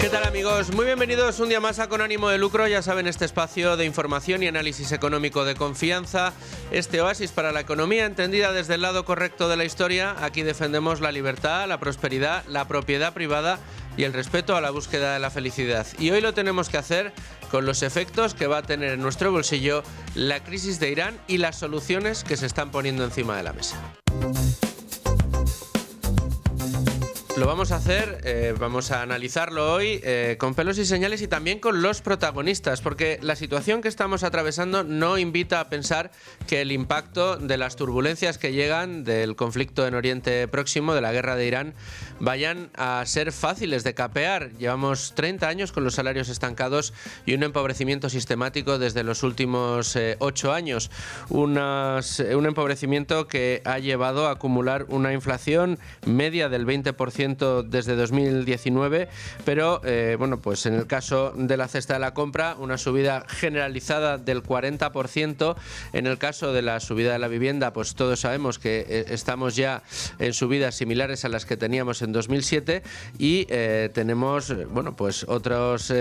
¿Qué tal, amigos? Muy bienvenidos un día más a Con Ánimo de Lucro. Ya saben, este espacio de información y análisis económico de confianza, este oasis para la economía entendida desde el lado correcto de la historia. Aquí defendemos la libertad, la prosperidad, la propiedad privada y el respeto a la búsqueda de la felicidad. Y hoy lo tenemos que hacer con los efectos que va a tener en nuestro bolsillo la crisis de Irán y las soluciones que se están poniendo encima de la mesa. Lo vamos a hacer, vamos a analizarlo hoy con pelos y señales y también con los protagonistas, porque la situación que estamos atravesando no invita a pensar que el impacto de las turbulencias que llegan del conflicto en Oriente Próximo, de la guerra de Irán, vayan a ser fáciles de capear. Llevamos 30 años con los salarios estancados y un empobrecimiento sistemático desde los últimos 8 años. Un empobrecimiento que ha llevado a acumular una inflación media del 20% desde 2019, pero pues en el caso de la cesta de la compra, una subida generalizada del 40%. En el caso de la subida de la vivienda, pues todos sabemos que estamos ya en subidas similares a las que teníamos en 2007 y tenemos otros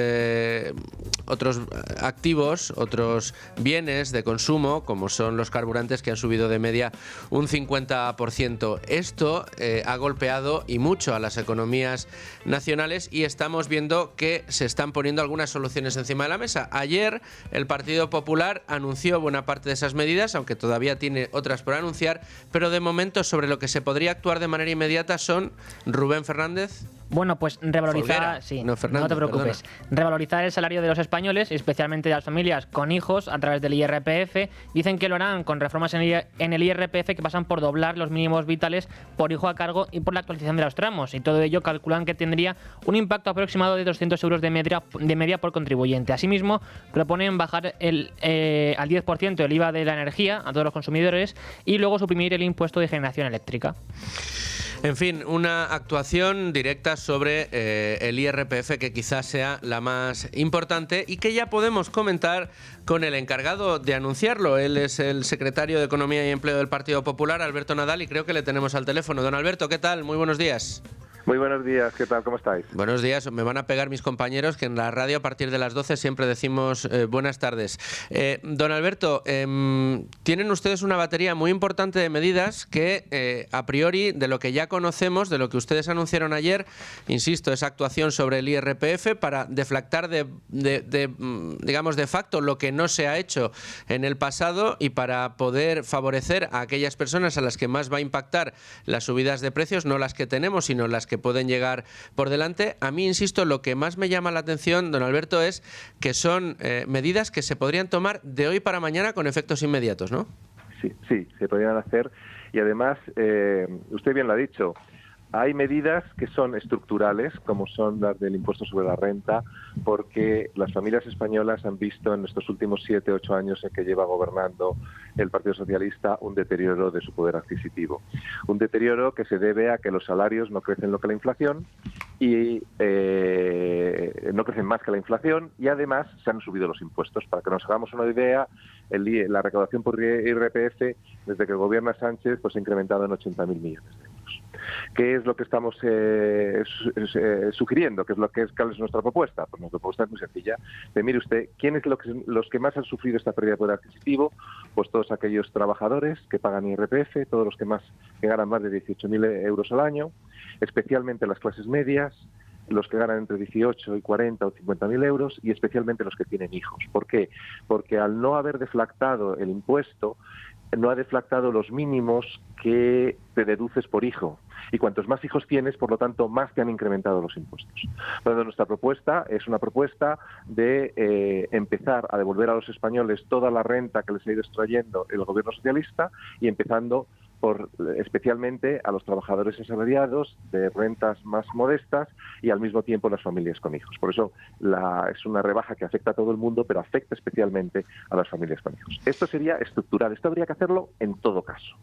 activos, otros bienes de consumo, como son los carburantes, que han subido de media un 50%. Esto ha golpeado y mucho a las economías nacionales y estamos viendo que se están poniendo algunas soluciones encima de la mesa. Ayer el Partido Popular anunció buena parte de esas medidas, aunque todavía tiene otras por anunciar, pero de momento sobre lo que se podría actuar de manera inmediata son Rubén Fernández. Bueno, pues revalorizar, no te preocupes. Revalorizar el salario de los españoles, especialmente de las familias con hijos, a través del IRPF. Dicen que lo harán con reformas en el IRPF que pasan por doblar los mínimos vitales por hijo a cargo y por la actualización de los tramos. Y todo ello calculan que tendría un impacto aproximado de 200 euros de media por contribuyente. Asimismo, proponen bajar al 10% el IVA de la energía a todos los consumidores y luego suprimir el impuesto de generación eléctrica. En fin, una actuación directa sobre el IRPF que quizás sea la más importante y que ya podemos comentar con el encargado de anunciarlo. Él es el secretario de Economía y Empleo del Partido Popular, Alberto Nadal, y creo que le tenemos al teléfono. Don Alberto, ¿qué tal? Muy buenos días. Muy buenos días, ¿qué tal? ¿Cómo estáis? Buenos días, me van a pegar mis compañeros que en la radio a partir de las 12 siempre decimos buenas tardes. Don Alberto, tienen ustedes una batería muy importante de medidas que a priori de lo que ya conocemos, de lo que ustedes anunciaron ayer, insisto, esa actuación sobre el IRPF para deflactar digamos de facto lo que no se ha hecho en el pasado y para poder favorecer a aquellas personas a las que más va a impactar las subidas de precios, no las que tenemos, sino las que pueden llegar por delante. A mí, insisto, lo que más me llama la atención, don Alberto, es que son medidas que se podrían tomar de hoy para mañana con efectos inmediatos, ¿no? Sí, se podrían hacer y además, usted bien lo ha dicho, hay medidas que son estructurales, como son las del impuesto sobre la renta, porque las familias españolas han visto en estos últimos 7-8 años en que lleva gobernando el Partido Socialista un deterioro de su poder adquisitivo. Un deterioro que se debe a que los salarios no crecen lo que la inflación y no crecen más que la inflación y además se han subido los impuestos. Para que nos hagamos una idea, la recaudación por IRPF desde que gobierna Sánchez pues ha incrementado en 80.000 millones de euros. ¿Qué es lo que estamos sugiriendo? ¿Cuál es nuestra propuesta? Pues nuestra propuesta es muy sencilla. Mire usted, ¿quiénes los que más han sufrido esta pérdida de poder adquisitivo? Pues todos aquellos trabajadores que pagan IRPF, todos los que ganan más de 18.000 euros al año, especialmente las clases medias, los que ganan entre 18 y 40 o 50.000 euros y especialmente los que tienen hijos. ¿Por qué? Porque al no haber deflactado el impuesto, no ha deflactado los mínimos que te deduces por hijo. Y cuantos más hijos tienes, por lo tanto, más te han incrementado los impuestos. Entonces, nuestra propuesta es una propuesta de empezar a devolver a los españoles toda la renta que les ha ido extrayendo el gobierno socialista y empezando especialmente a los trabajadores asalariados de rentas más modestas y al mismo tiempo las familias con hijos. Por eso es una rebaja que afecta a todo el mundo, pero afecta especialmente a las familias con hijos. Esto sería estructural, esto habría que hacerlo en todo caso.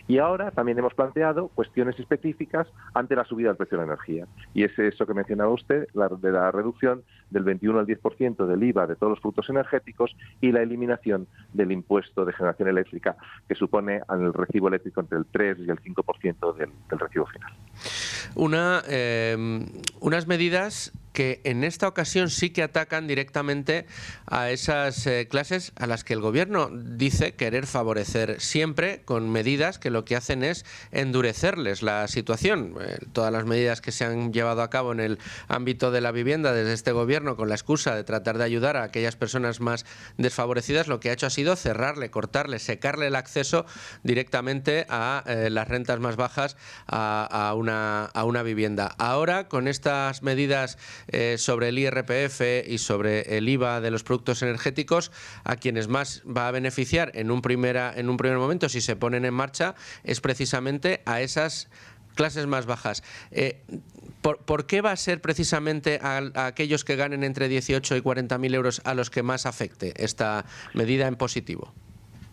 Y ahora también hemos planteado cuestiones específicas ante la subida del precio de la energía. Y es eso que mencionaba usted, de la reducción del 21 al 10% del IVA de todos los productos energéticos y la eliminación del impuesto de generación eléctrica, que supone en el recibo eléctrico entre el 3 y el 5% del recibo final. Unas medidas que en esta ocasión sí que atacan directamente a esas clases a las que el gobierno dice querer favorecer siempre con medidas que lo que hacen es endurecerles la situación. Todas las medidas que se han llevado a cabo en el ámbito de la vivienda desde este gobierno con la excusa de tratar de ayudar a aquellas personas más desfavorecidas, lo que ha hecho ha sido cerrarle, cortarle, secarle el acceso directamente a las rentas más bajas a una vivienda. Ahora, con estas medidas sobre el IRPF y sobre el IVA de los productos energéticos, a quienes más va a beneficiar en un primer momento, si se ponen en marcha, es precisamente a esas clases más bajas. ¿Por qué va a ser precisamente a aquellos que ganen entre 18 y 40.000 euros a los que más afecte esta medida en positivo?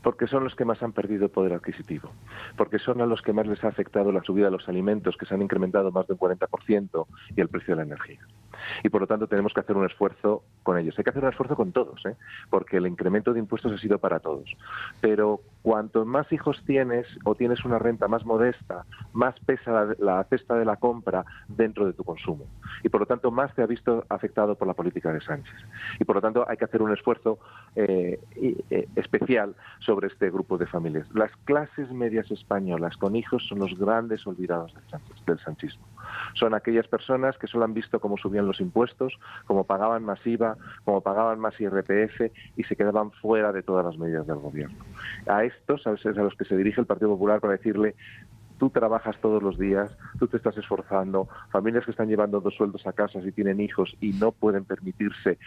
Porque son los que más han perdido poder adquisitivo, porque son a los que más les ha afectado la subida de los alimentos, que se han incrementado más del 40%, y el precio de la energía. Y por lo tanto tenemos que hacer un esfuerzo con ellos. Hay que hacer un esfuerzo con todos, porque el incremento de impuestos ha sido para todos. Pero cuanto más hijos tienes o tienes una renta más modesta, más pesa la cesta de la compra dentro de tu consumo. Y por lo tanto más te ha visto afectado por la política de Sánchez. Y por lo tanto hay que hacer un esfuerzo especial sobre este grupo de familias. Las clases medias españolas con hijos son los grandes olvidados del sanchismo. Son aquellas personas que solo han visto cómo subían los impuestos, cómo pagaban más IVA, cómo pagaban más IRPF y se quedaban fuera de todas las medidas del gobierno. A estos es a los que se dirige el Partido Popular para decirle: tú trabajas todos los días, tú te estás esforzando, familias que están llevando 2 sueldos a casa y tienen hijos y no pueden permitirse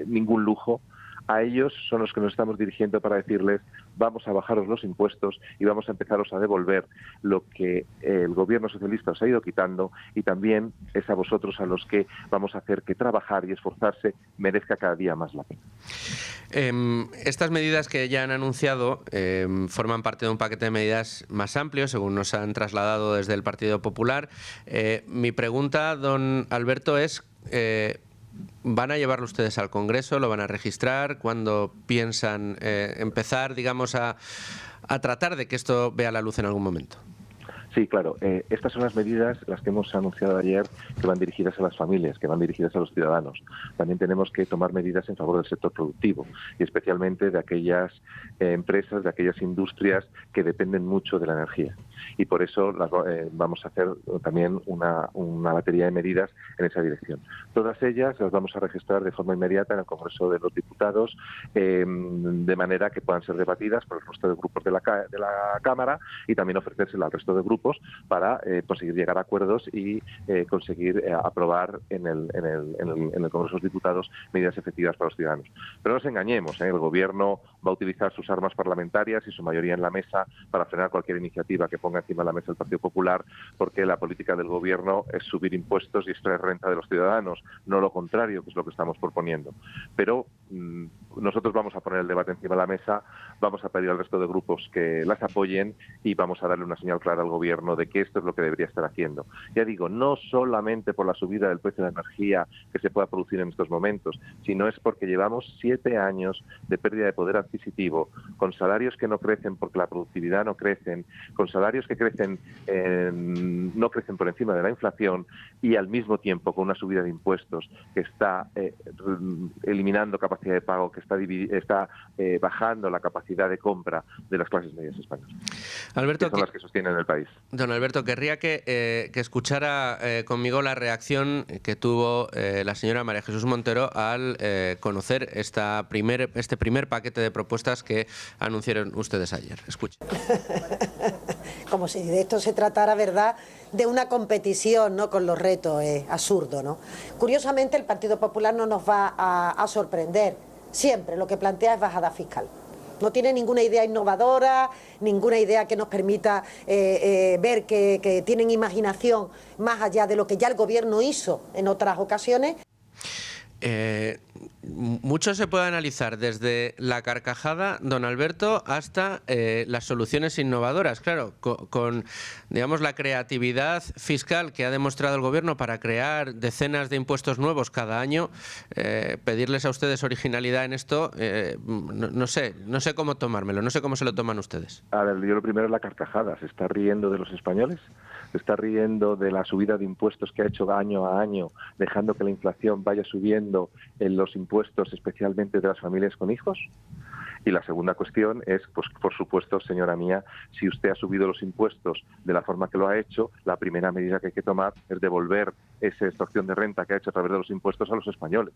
ningún lujo. A ellos son los que nos estamos dirigiendo para decirles: vamos a bajaros los impuestos y vamos a empezaros a devolver lo que el gobierno socialista os ha ido quitando, y también es a vosotros a los que vamos a hacer que trabajar y esforzarse merezca cada día más la pena. Estas medidas que ya han anunciado forman parte de un paquete de medidas más amplio, según nos han trasladado desde el Partido Popular. Mi pregunta, don Alberto, es: ¿van a llevarlo ustedes al Congreso? ¿Lo van a registrar? ¿Cuándo piensan empezar, digamos, a tratar de que esto vea la luz en algún momento? Sí, claro. Estas son las medidas, las que hemos anunciado ayer, que van dirigidas a las familias, que van dirigidas a los ciudadanos. También tenemos que tomar medidas en favor del sector productivo y especialmente de aquellas empresas, de aquellas industrias que dependen mucho de la energía. Y por eso vamos a hacer también una batería de medidas en esa dirección. Todas ellas las vamos a registrar de forma inmediata en el Congreso de los Diputados, de manera que puedan ser debatidas por el resto de grupos de la Cámara y también ofrecérselas al resto de grupos para conseguir llegar a acuerdos y conseguir aprobar en el Congreso de los Diputados medidas efectivas para los ciudadanos. Pero no nos engañemos, el Gobierno va a utilizar sus armas parlamentarias y su mayoría en la mesa para frenar cualquier iniciativa que ponga encima de la mesa el Partido Popular, porque la política del Gobierno es subir impuestos y extraer renta de los ciudadanos, no lo contrario, que es lo que estamos proponiendo. Pero nosotros vamos a poner el debate encima de la mesa, vamos a pedir al resto de grupos que las apoyen y vamos a darle una señal clara al Gobierno de que esto es lo que debería estar haciendo. Ya digo, no solamente por la subida del precio de la energía que se pueda producir en estos momentos, sino es porque llevamos 7 años de pérdida de poder adquisitivo, con salarios que no crecen porque la productividad no crece, con salarios que no crecen por encima de la inflación, y al mismo tiempo con una subida de impuestos que está eliminando capacidad de pago, que está bajando la capacidad de compra de las clases medias españolas, Alberto, que son las que sostienen el país. Don Alberto, querría que escuchara conmigo la reacción que tuvo la señora María Jesús Montero al conocer este primer paquete de propuestas que anunciaron ustedes ayer. Escuche. Como si de esto se tratara, ¿verdad?, de una competición, ¿no?, con los retos. Absurdo, ¿no? Curiosamente, el Partido Popular no nos va a sorprender. Siempre lo que plantea es bajada fiscal. No tiene ninguna idea innovadora, ninguna idea que nos permita ver que tienen imaginación más allá de lo que ya el Gobierno hizo en otras ocasiones. Mucho se puede analizar, desde la carcajada, don Alberto, hasta las soluciones innovadoras. Claro, con digamos, la creatividad fiscal que ha demostrado el Gobierno para crear decenas de impuestos nuevos cada año, pedirles a ustedes originalidad en esto, no sé cómo tomármelo, no sé cómo se lo toman ustedes. A ver, yo lo primero es la carcajada. ¿Se está riendo de los españoles? ¿Se está riendo de la subida de impuestos que ha hecho año a año, dejando que la inflación vaya subiendo en los impuestos, especialmente de las familias con hijos? Y la segunda cuestión es, pues por supuesto, señora mía, si usted ha subido los impuestos de la forma que lo ha hecho, la primera medida que hay que tomar es devolver esa extracción de renta que ha hecho a través de los impuestos a los españoles.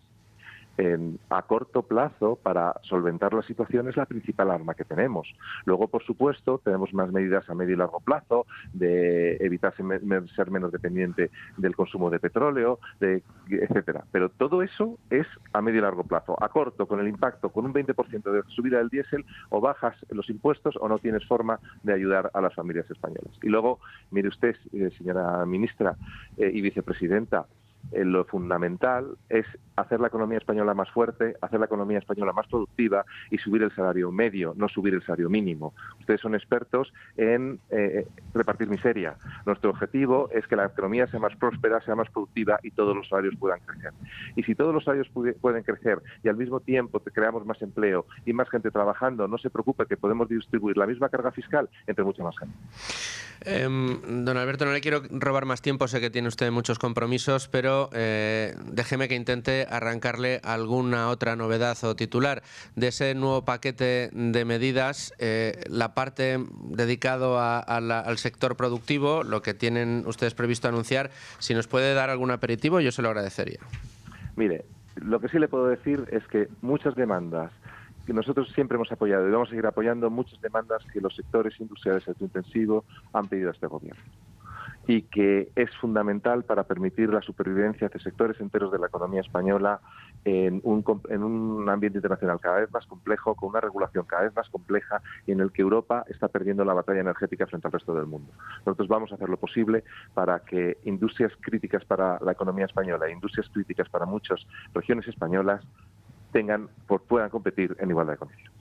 A corto plazo, para solventar la situación, es la principal arma que tenemos. Luego, por supuesto, tenemos más medidas a medio y largo plazo, de evitar ser menos dependiente del consumo de petróleo, etcétera. Pero todo eso es a medio y largo plazo. A corto, con el impacto, con un 20% de subida del diésel, o bajas los impuestos o no tienes forma de ayudar a las familias españolas. Y luego, mire usted, señora ministra y vicepresidenta, lo fundamental es hacer la economía española más fuerte, hacer la economía española más productiva y subir el salario medio, no subir el salario mínimo. Ustedes son expertos en repartir miseria. Nuestro objetivo es que la economía sea más próspera, sea más productiva y todos los salarios puedan crecer. Y si todos los salarios pueden crecer y al mismo tiempo creamos más empleo y más gente trabajando, no se preocupe que podemos distribuir la misma carga fiscal entre mucha más gente. Don Alberto, no le quiero robar más tiempo, sé que tiene usted muchos compromisos, pero déjeme que intente arrancarle alguna otra novedad o titular de ese nuevo paquete de medidas, la parte dedicado al sector productivo, lo que tienen ustedes previsto anunciar. Si nos puede dar algún aperitivo, yo se lo agradecería. Mire, lo que sí le puedo decir es que muchas demandas que nosotros siempre hemos apoyado y vamos a seguir apoyando, muchas demandas que los sectores industriales autointensivos han pedido a este gobierno, y que es fundamental para permitir la supervivencia de sectores enteros de la economía española en un ambiente internacional cada vez más complejo, con una regulación cada vez más compleja y en el que Europa está perdiendo la batalla energética frente al resto del mundo. Nosotros vamos a hacer lo posible para que industrias críticas para la economía española e industrias críticas para muchas regiones españolas puedan competir en igualdad de condiciones.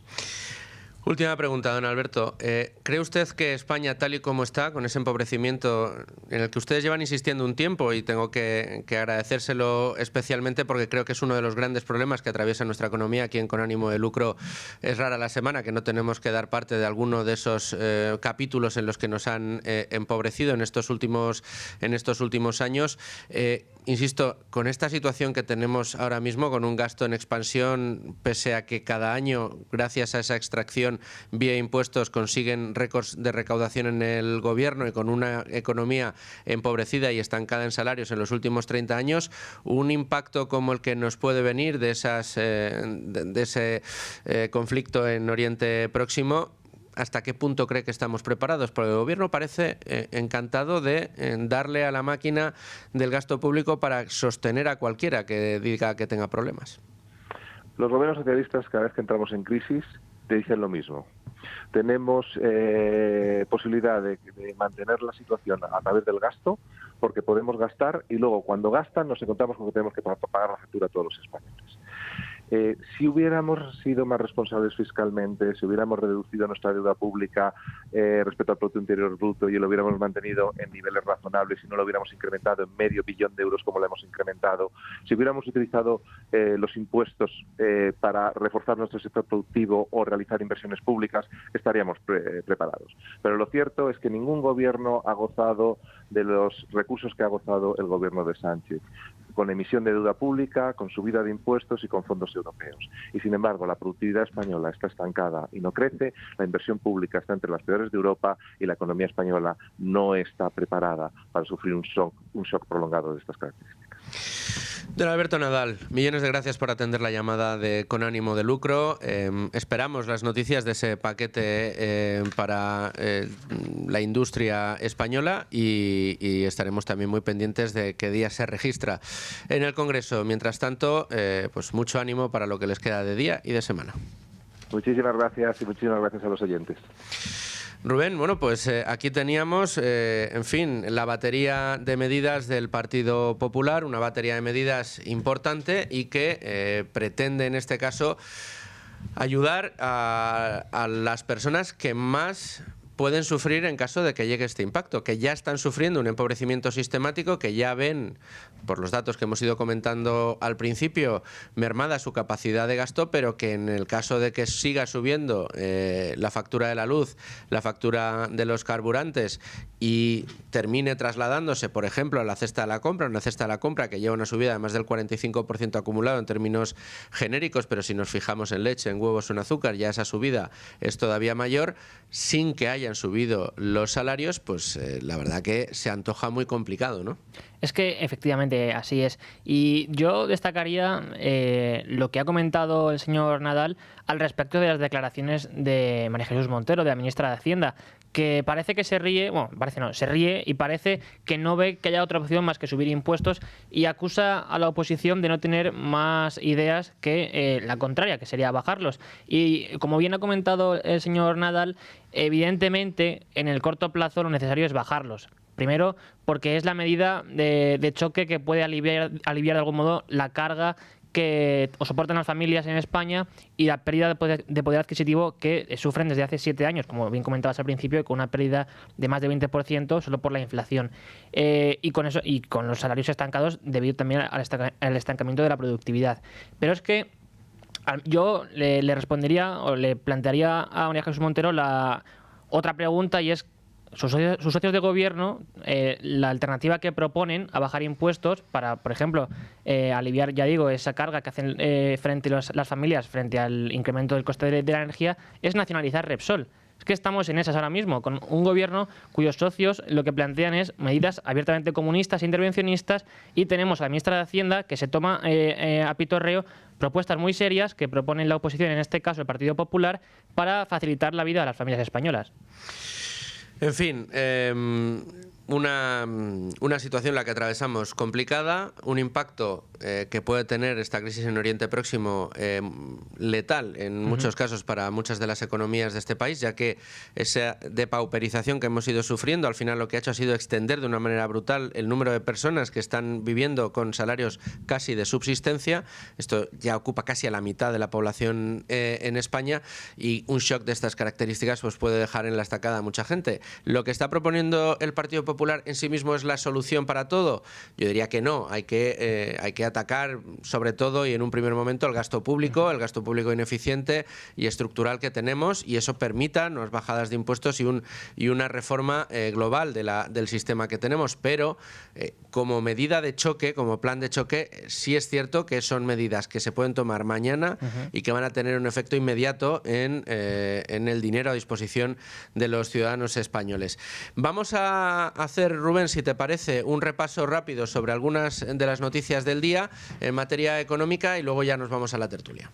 Última pregunta, don Alberto. ¿Cree usted que España, tal y como está, con ese empobrecimiento en el que ustedes llevan insistiendo un tiempo, y tengo que agradecérselo especialmente porque creo que es uno de los grandes problemas que atraviesa nuestra economía aquí en Con Ánimo de Lucro, es rara la semana que no tenemos que dar parte de alguno de esos capítulos en los que nos han empobrecido en estos últimos años? Insisto, con esta situación que tenemos ahora mismo, con un gasto en expansión, pese a que cada año, gracias a esa extracción vía impuestos, consiguen récords de recaudación en el gobierno, y con una economía empobrecida y estancada en salarios en los últimos 30 años, un impacto como el que nos puede venir de ese conflicto en Oriente Próximo, ¿hasta qué punto cree que estamos preparados? Porque el Gobierno parece encantado de darle a la máquina del gasto público para sostener a cualquiera que diga que tenga problemas. Los gobiernos socialistas, cada vez que entramos en crisis, te dicen lo mismo. Tenemos posibilidad de mantener la situación a través del gasto, porque podemos gastar, y luego cuando gastan nos encontramos con que tenemos que pagar la factura a todos los españoles. Si hubiéramos sido más responsables fiscalmente, si hubiéramos reducido nuestra deuda pública respecto al Producto Interior Bruto y lo hubiéramos mantenido en niveles razonables y no lo hubiéramos incrementado en $500 billion como lo hemos incrementado, si hubiéramos utilizado los impuestos para reforzar nuestro sector productivo o realizar inversiones públicas, estaríamos preparados. Pero lo cierto es que ningún gobierno ha gozado de los recursos que ha gozado el gobierno de Sánchez, con emisión de deuda pública, con subida de impuestos y con fondos europeos. Y sin embargo, la productividad española está estancada y no crece, la inversión pública está entre las peores de Europa y la economía española no está preparada para sufrir un shock prolongado de estas características. Don Alberto Nadal, millones de gracias por atender la llamada de Con Ánimo de Lucro. Esperamos las noticias de ese paquete para la industria española y estaremos también muy pendientes de qué día se registra en el Congreso. Mientras tanto, pues mucho ánimo para lo que les queda de día y de semana. Muchísimas gracias y muchísimas gracias a los oyentes. Rubén, bueno, pues aquí teníamos, en fin, la batería de medidas del Partido Popular, una batería de medidas importante y que pretende, en este caso, ayudar a las personas que más pueden sufrir en caso de que llegue este impacto, que ya están sufriendo un empobrecimiento sistemático, que ya ven, por los datos que hemos ido comentando al principio, mermada su capacidad de gasto, pero que en el caso de que siga subiendo la factura de la luz, la factura de los carburantes y termine trasladándose, por ejemplo, a la cesta de la compra, una cesta de la compra que lleva una subida de más del 45% acumulado en términos genéricos, pero si nos fijamos en leche, en huevos o en azúcar, ya esa subida es todavía mayor, sin que hayan subido los salarios, pues la verdad que se antoja muy complicado, ¿no? Es que efectivamente así es. Y yo destacaría lo que ha comentado el señor Nadal al respecto de las declaraciones de María Jesús Montero, de la ministra de Hacienda, que parece que se ríe, bueno, parece no, se ríe y parece que no ve que haya otra opción más que subir impuestos y acusa a la oposición de no tener más ideas que la contraria, que sería bajarlos. Y como bien ha comentado el señor Nadal, evidentemente en el corto plazo lo necesario es bajarlos. Primero, porque es la medida de choque que puede aliviar de algún modo la carga que soportan las familias en España y la pérdida de poder adquisitivo que sufren desde hace 7 años, como bien comentabas al principio, con una pérdida de más de 20% solo por la inflación. Y con eso y con los salarios estancados debido también al estancamiento de la productividad. Pero es que yo le respondería o le plantearía a María Jesús Montero la otra pregunta, y es sus socios de gobierno, la alternativa que proponen a bajar impuestos para, por ejemplo, aliviar, ya digo, esa carga que hacen frente las familias frente al incremento del coste de la energía, es nacionalizar Repsol. Es que estamos en esas ahora mismo, con un gobierno cuyos socios lo que plantean es medidas abiertamente comunistas e intervencionistas, y tenemos a la ministra de Hacienda que se toma a pitorreo propuestas muy serias que proponen la oposición, en este caso el Partido Popular, para facilitar la vida a las familias españolas. En fin, una situación en la que atravesamos complicada, un impacto que puede tener esta crisis en Oriente Próximo letal en muchos casos para muchas de las economías de este país, ya que esa depauperización que hemos ido sufriendo al final lo que ha hecho ha sido extender de una manera brutal el número de personas que están viviendo con salarios casi de subsistencia. Esto ya ocupa casi a la mitad de la población en España, y un shock de estas características pues puede dejar en la estacada a mucha gente. Lo que está proponiendo el Partido Popular en sí mismo es la solución para todo. Yo diría que no, hay que atacar sobre todo y en un primer momento el gasto público ineficiente y estructural que tenemos, y eso permita unas bajadas de impuestos y una reforma global del sistema que tenemos. Pero como medida de choque, como plan de choque, sí es cierto que son medidas que se pueden tomar mañana y que van a tener un efecto inmediato en el dinero a disposición de los ciudadanos españoles. Vamos a hacer, Rubén, si te parece, un repaso rápido sobre algunas de las noticias del día en materia económica y luego ya nos vamos a la tertulia.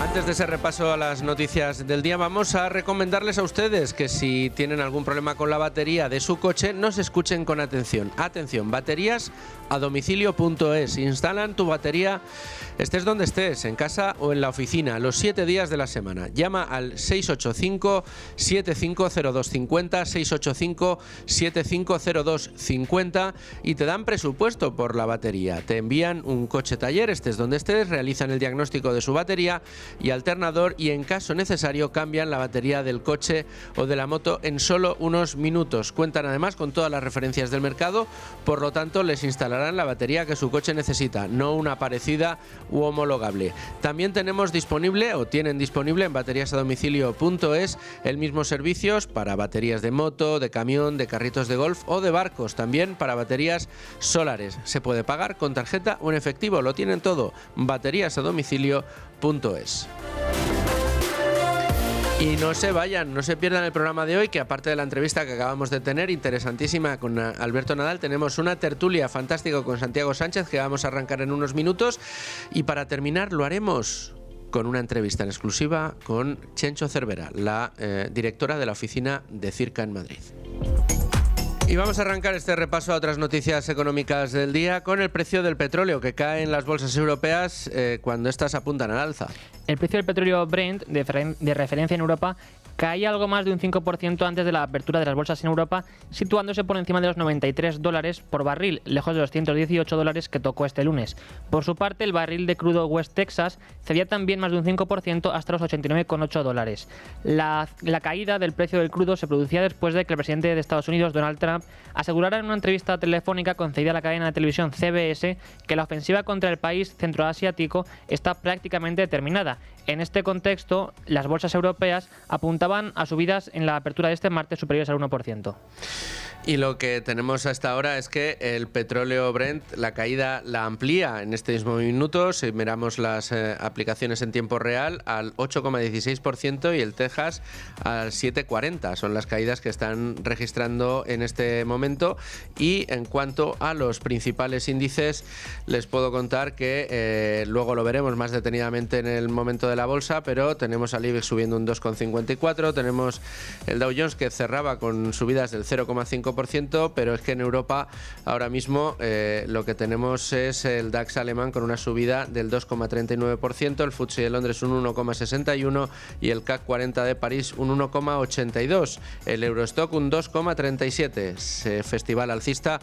Antes de ese repaso a las noticias del día, vamos a recomendarles a ustedes que si tienen algún problema con la batería de su coche, nos escuchen con atención. Atención, bateríasadomicilio.es. Instalan tu batería, estés donde estés, en casa o en la oficina, los 7 días de la semana. Llama al 685-750250, 685-750250 y te dan presupuesto por la batería. Te envían un coche taller, estés donde estés, realizan el diagnóstico de su batería y alternador, y en caso necesario cambian la batería del coche o de la moto en solo unos minutos. Cuentan además con todas las referencias del mercado, por lo tanto les instalarán la batería que su coche necesita, no una parecida u homologable. También tenemos disponible, o tienen disponible en bateríasadomicilio.es, el mismo servicios para baterías de moto, de camión, de carritos de golf o de barcos, también para baterías solares. Se puede pagar con tarjeta o en efectivo, lo tienen todo. bateríasadomicilio.es. Y no se vayan, no se pierdan el programa de hoy, que aparte de la entrevista que acabamos de tener, interesantísima, con Alberto Nadal, tenemos una tertulia fantástica con Santiago Sánchez que vamos a arrancar en unos minutos, y para terminar lo haremos con una entrevista en exclusiva con Chencho Cervera, la directora de la oficina de Circa en Madrid. Y vamos a arrancar este repaso a otras noticias económicas del día con el precio del petróleo, que cae en las bolsas europeas cuando estas apuntan al alza. El precio del petróleo Brent, de referencia en Europa, caía algo más de un 5% antes de la apertura de las bolsas en Europa, situándose por encima de los $93 por barril, lejos de los $118 que tocó este lunes. Por su parte, el barril de crudo West Texas cedía también más de un 5% hasta los $89,8. La caída del precio del crudo se producía después de que el presidente de Estados Unidos, Donald Trump, asegurara en una entrevista telefónica concedida a la cadena de televisión CBS que la ofensiva contra el país centroasiático está prácticamente terminada. En este contexto, las bolsas europeas apuntaban a subidas en la apertura de este martes superiores al 1%. Y lo que tenemos hasta ahora es que el petróleo Brent, la caída la amplía en este mismo minuto. Si miramos las aplicaciones en tiempo real, al 8,16% y el Texas al 7,40%. Son las caídas que están registrando en este momento. Y en cuanto a los principales índices, les puedo contar que luego lo veremos más detenidamente en el momento de la bolsa, pero tenemos al IBEX subiendo un 2,54%, tenemos el Dow Jones que cerraba con subidas del 0,5%, pero es que en Europa ahora mismo lo que tenemos es el DAX alemán con una subida del 2,39%, el FTSE de Londres un 1,61% y el CAC 40 de París un 1,82%, el Eurostock un 2,37%. Festival alcista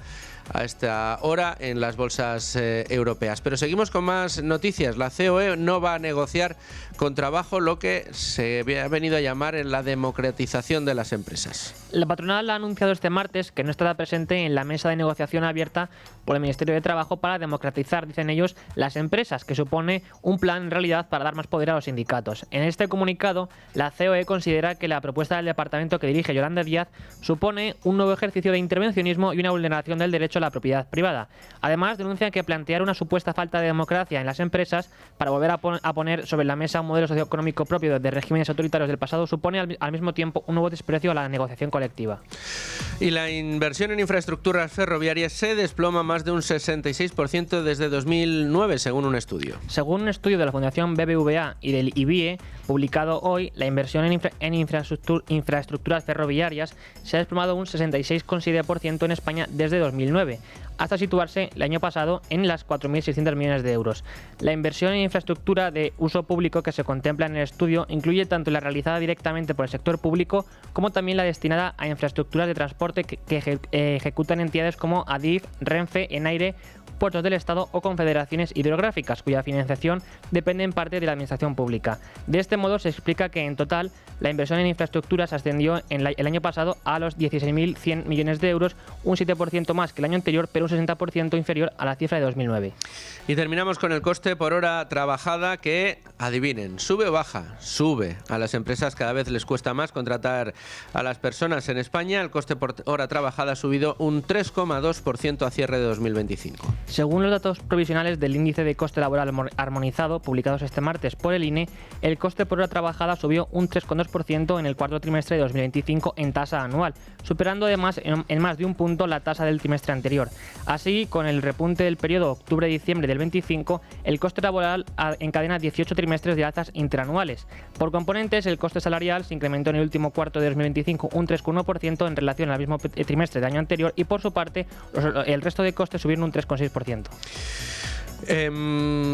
a esta hora en las bolsas europeas. Pero seguimos con más noticias. La COE no va a negociar con trabajo lo que se ha venido a llamar en la democratización de las empresas. La patronal ha anunciado este martes que no estará presente en la mesa de negociación abierta por el Ministerio de Trabajo para democratizar, dicen ellos, las empresas, que supone un plan en realidad para dar más poder a los sindicatos. En este comunicado, la COE considera que la propuesta del departamento que dirige Yolanda Díaz supone un nuevo ejercicio de intervencionismo y una vulneración del derecho a la propiedad privada. Además, denuncian que plantear una supuesta falta de democracia en las empresas para volver a poner sobre la mesa un modelo socioeconómico propio de regímenes autoritarios del pasado supone al mismo tiempo un nuevo desprecio a la negociación colectiva. Y la inversión en infraestructuras ferroviarias se desploma más de un 66% desde 2009, según un estudio. Según un estudio de la Fundación BBVA y del IBIE, publicado hoy, la inversión en infraestructuras ferroviarias se ha desplomado un 66,7% en España desde 2009, hasta situarse el año pasado en las 4.600 millones de euros. La inversión en infraestructura de uso público que se contempla en el estudio incluye tanto la realizada directamente por el sector público como también la destinada a infraestructuras de transporte que ejecutan entidades como Adif, Renfe, Enaire, puertos del Estado o confederaciones hidrográficas, cuya financiación depende en parte de la administración pública. De este modo se explica que en total la inversión en infraestructuras ascendió el año pasado a los 16.100 millones de euros, un 7% más que el año anterior, pero un 60% inferior a la cifra de 2009. Y terminamos con el coste por hora trabajada que, adivinen, ¿sube o baja? Sube. A las empresas cada vez les cuesta más contratar a las personas en España. El coste por hora trabajada ha subido un 3,2% a cierre de 2025. Según los datos provisionales del índice de coste laboral armonizado, publicados este martes por el INE, el coste por hora trabajada subió un 3,2% en el cuarto trimestre de 2025 en tasa anual, superando además en más de un punto la tasa del trimestre anterior. Así, con el repunte del periodo octubre-diciembre del 25, el coste laboral encadena 18 trimestres de alzas interanuales. Por componentes, el coste salarial se incrementó en el último cuarto de 2025 un 3,1% en relación al mismo trimestre del año anterior y, por su parte, el resto de costes subieron un 3,6%.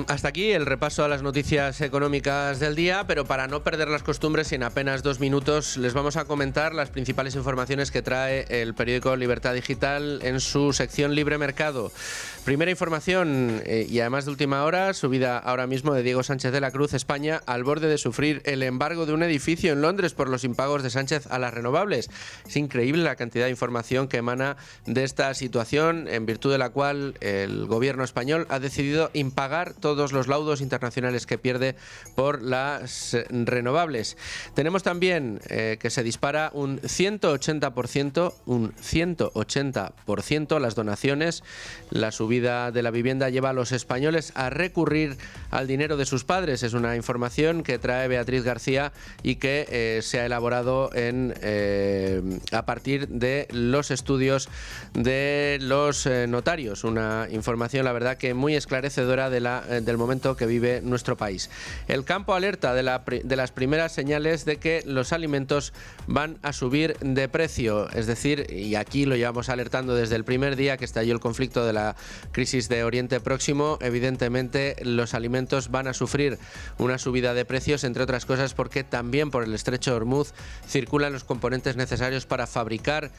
Hasta aquí el repaso a las noticias económicas del día, pero para no perder las costumbres y en apenas 2 minutos les vamos a comentar las principales informaciones que trae el periódico Libertad Digital en su sección Libre Mercado. Primera información, y además de última hora, subida ahora mismo de Diego Sánchez de la Cruz. España al borde de sufrir el embargo de un edificio en Londres por los impagos de Sánchez a las renovables. Es increíble la cantidad de información que emana de esta situación, en virtud de la cual el gobierno español ha decidido impagar todos los laudos internacionales que pierde por las renovables. Tenemos también que se dispara un 180% las donaciones. La subida de la vivienda lleva a los españoles a recurrir al dinero de sus padres. Es una información que trae Beatriz García y que se ha elaborado a partir de los estudios de los notarios. Una información, la verdad, que muy esclarecedora del momento que vive nuestro país. El campo alerta de las primeras señales de que los alimentos van a subir de precio. Es decir, y aquí lo llevamos alertando desde el primer día que estalló el conflicto de la crisis de Oriente Próximo, evidentemente los alimentos van a sufrir una subida de precios, entre otras cosas porque también por el estrecho de Hormuz circulan los componentes necesarios para fabricar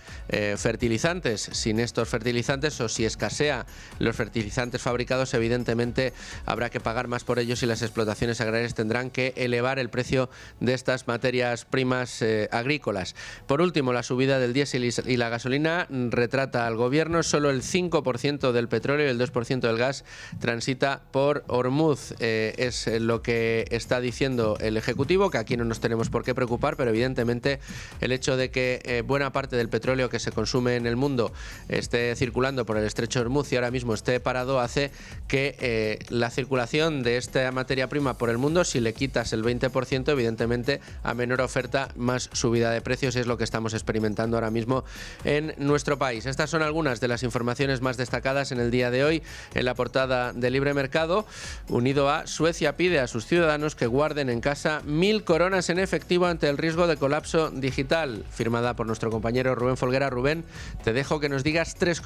fertilizantes. Sin estos fertilizantes, o si escasea los fertilizantes fabricados, evidentemente habrá que pagar más por ellos y las explotaciones agrarias tendrán que elevar el precio de estas materias primas agrícolas. Por último, la subida del diésel y la gasolina retrata al gobierno. Solo el 5% del petróleo y el 2% del gas transita por Hormuz. Es lo que está diciendo el Ejecutivo, que aquí no nos tenemos por qué preocupar, pero evidentemente el hecho de que buena parte del petróleo que se consume en el mundo esté circulando por el estrecho de Hormuz y ahora mismo esté parado hace que la circulación de esta materia prima por el mundo, si le quitas el 20%, evidentemente a menor oferta, más subida de precios, es lo que estamos experimentando ahora mismo en nuestro país. Estas son algunas de las informaciones más destacadas en el día de hoy en la portada de Libre Mercado. Unido a Suecia pide a sus ciudadanos que guarden en casa 1.000 coronas en efectivo ante el riesgo de colapso digital, firmada por nuestro compañero Rubén Folguera. Rubén, te dejo que nos digas tres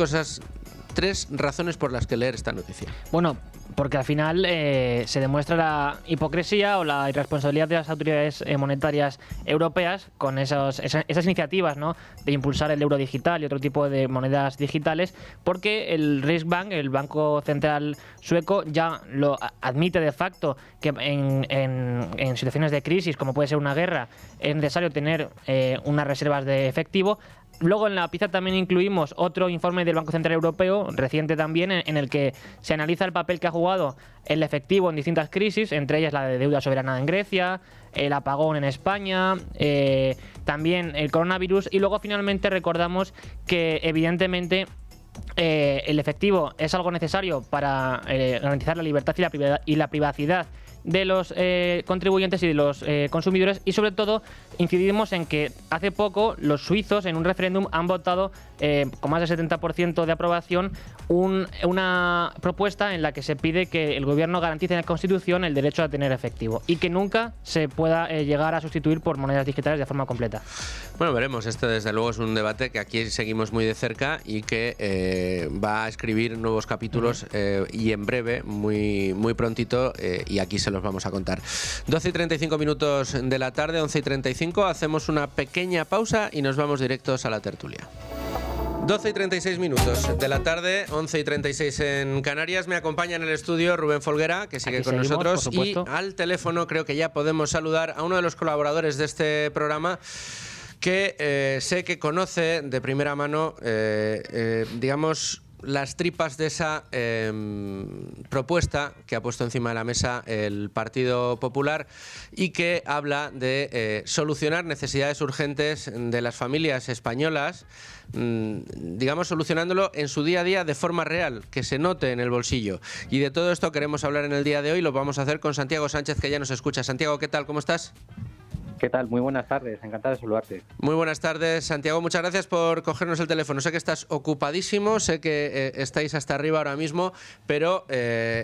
razones por las que leer esta noticia. Bueno, porque al final se demuestra la hipocresía o la irresponsabilidad de las autoridades monetarias europeas con esas iniciativas, ¿no?, de impulsar el euro digital y otro tipo de monedas digitales, porque el Riksbank, el Banco Central sueco, ya lo admite de facto que en situaciones de crisis, como puede ser una guerra, es necesario tener unas reservas de efectivo. Luego en la pieza también incluimos otro informe del Banco Central Europeo, reciente también, en el que se analiza el papel que ha jugado el efectivo en distintas crisis, entre ellas la de deuda soberana en Grecia, el apagón en España, también el coronavirus, y luego finalmente recordamos que evidentemente el efectivo es algo necesario para garantizar la libertad y la privacidad de los contribuyentes y de los consumidores, y sobre todo incidimos en que hace poco los suizos en un referéndum han votado con más del 70% de aprobación una propuesta en la que se pide que el gobierno garantice en la Constitución el derecho a tener efectivo y que nunca se pueda llegar a sustituir por monedas digitales de forma completa. Bueno, veremos. Este desde luego es un debate que aquí seguimos muy de cerca y que va a escribir nuevos capítulos y en breve, muy prontito, y aquí se los vamos a contar. 12:35 de la tarde, 11:35, hacemos una pequeña pausa y nos vamos directos a la tertulia. 12:36 de la tarde, 11:36 en Canarias. Me acompaña en el estudio Rubén Folguera, que sigue con nosotros, y al teléfono creo que ya podemos saludar a uno de los colaboradores de este programa que sé que conoce de primera mano, digamos, las tripas de esa propuesta que ha puesto encima de la mesa el Partido Popular y que habla de solucionar necesidades urgentes de las familias españolas, digamos, solucionándolo en su día a día de forma real, que se note en el bolsillo. Y de todo esto queremos hablar en el día de hoy. Lo vamos a hacer con Santiago Sánchez, que ya nos escucha. Santiago, ¿qué tal? ¿Cómo estás? ¿Qué tal? Muy buenas tardes, encantado de saludarte. Muy buenas tardes, Santiago, muchas gracias por cogernos el teléfono. Sé que estás ocupadísimo, sé que estáis hasta arriba ahora mismo, pero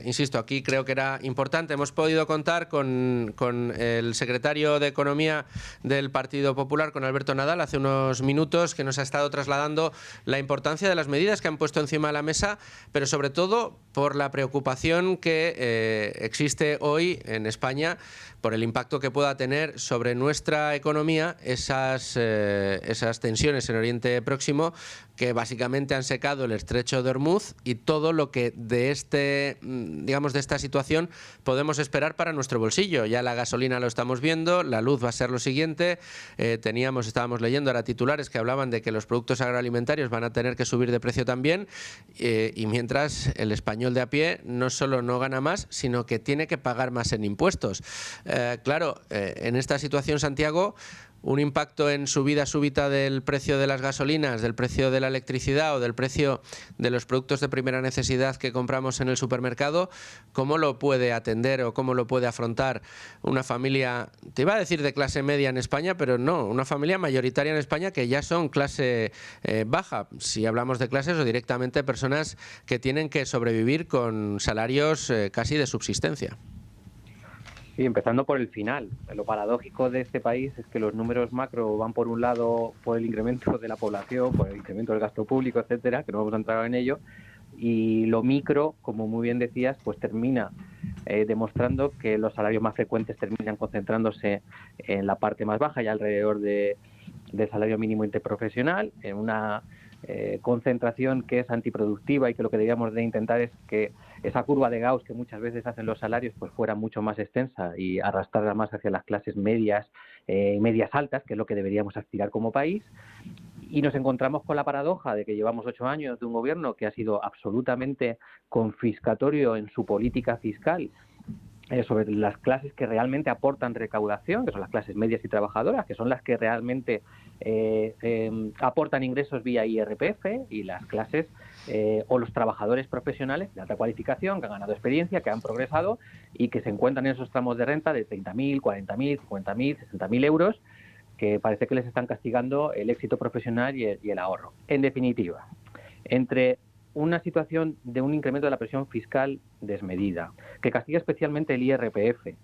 insisto, aquí creo que era importante. Hemos podido contar con el secretario de Economía del Partido Popular, con Alberto Nadal, hace unos minutos, que nos ha estado trasladando la importancia de las medidas que han puesto encima de la mesa, pero sobre todo por la preocupación que existe hoy en España por el impacto que pueda tener sobre nuestra economía esas tensiones en Oriente Próximo, que básicamente han secado el estrecho de Hormuz y todo lo que de esta situación podemos esperar para nuestro bolsillo. Ya la gasolina lo estamos viendo, la luz va a ser lo siguiente. Estábamos leyendo ahora titulares que hablaban de que los productos agroalimentarios van a tener que subir de precio también, y mientras el español de a pie no solo no gana más, sino que tiene que pagar más en impuestos. En esta situación, Santiago, un impacto en subida súbita del precio de las gasolinas, del precio de la electricidad o del precio de los productos de primera necesidad que compramos en el supermercado, ¿cómo lo puede atender o cómo lo puede afrontar una familia, te iba a decir de clase media en España, pero no, una familia mayoritaria en España que ya son clase baja, si hablamos de clases, o directamente personas que tienen que sobrevivir con salarios casi de subsistencia? Sí, empezando por el final. Lo paradójico de este país es que los números macro van por un lado por el incremento de la población, por el incremento del gasto público, etcétera, que no vamos a entrar en ello, y lo micro, como muy bien decías, pues termina demostrando que los salarios más frecuentes terminan concentrándose en la parte más baja y alrededor del salario mínimo interprofesional, en una concentración que es antiproductiva y que lo que deberíamos de intentar es que esa curva de Gauss que muchas veces hacen los salarios pues fuera mucho más extensa y arrastrarla más hacia las clases medias y medias altas, que es lo que deberíamos aspirar como país. Y nos encontramos con la paradoja de que llevamos 8 años de un gobierno que ha sido absolutamente confiscatorio en su política fiscal sobre las clases que realmente aportan recaudación, que son las clases medias y trabajadoras, que son las que realmente aportan ingresos vía IRPF, y las clases o los trabajadores profesionales de alta cualificación que han ganado experiencia, que han progresado y que se encuentran en esos tramos de renta de 30.000, 40.000, 50.000, 60.000 euros, que parece que les están castigando el éxito profesional y el ahorro. En definitiva, entre una situación de un incremento de la presión fiscal desmedida, que castiga especialmente el IRPF,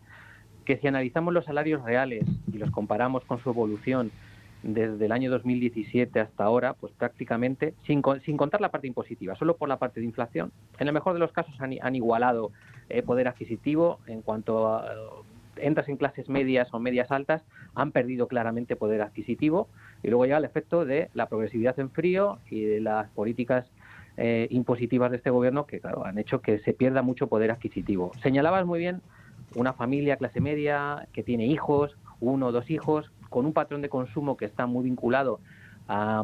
que si analizamos los salarios reales y los comparamos con su evolución desde el año 2017 hasta ahora, pues prácticamente, sin contar la parte impositiva, solo por la parte de inflación, en el mejor de los casos han igualado poder adquisitivo. En cuanto a entras en clases medias o medias altas, han perdido claramente poder adquisitivo, y luego ya el efecto de la progresividad en frío y de las políticas impositivas de este gobierno que, claro, han hecho que se pierda mucho poder adquisitivo. Señalabas muy bien una familia clase media que tiene hijos, 1 o 2 hijos, con un patrón de consumo que está muy vinculado a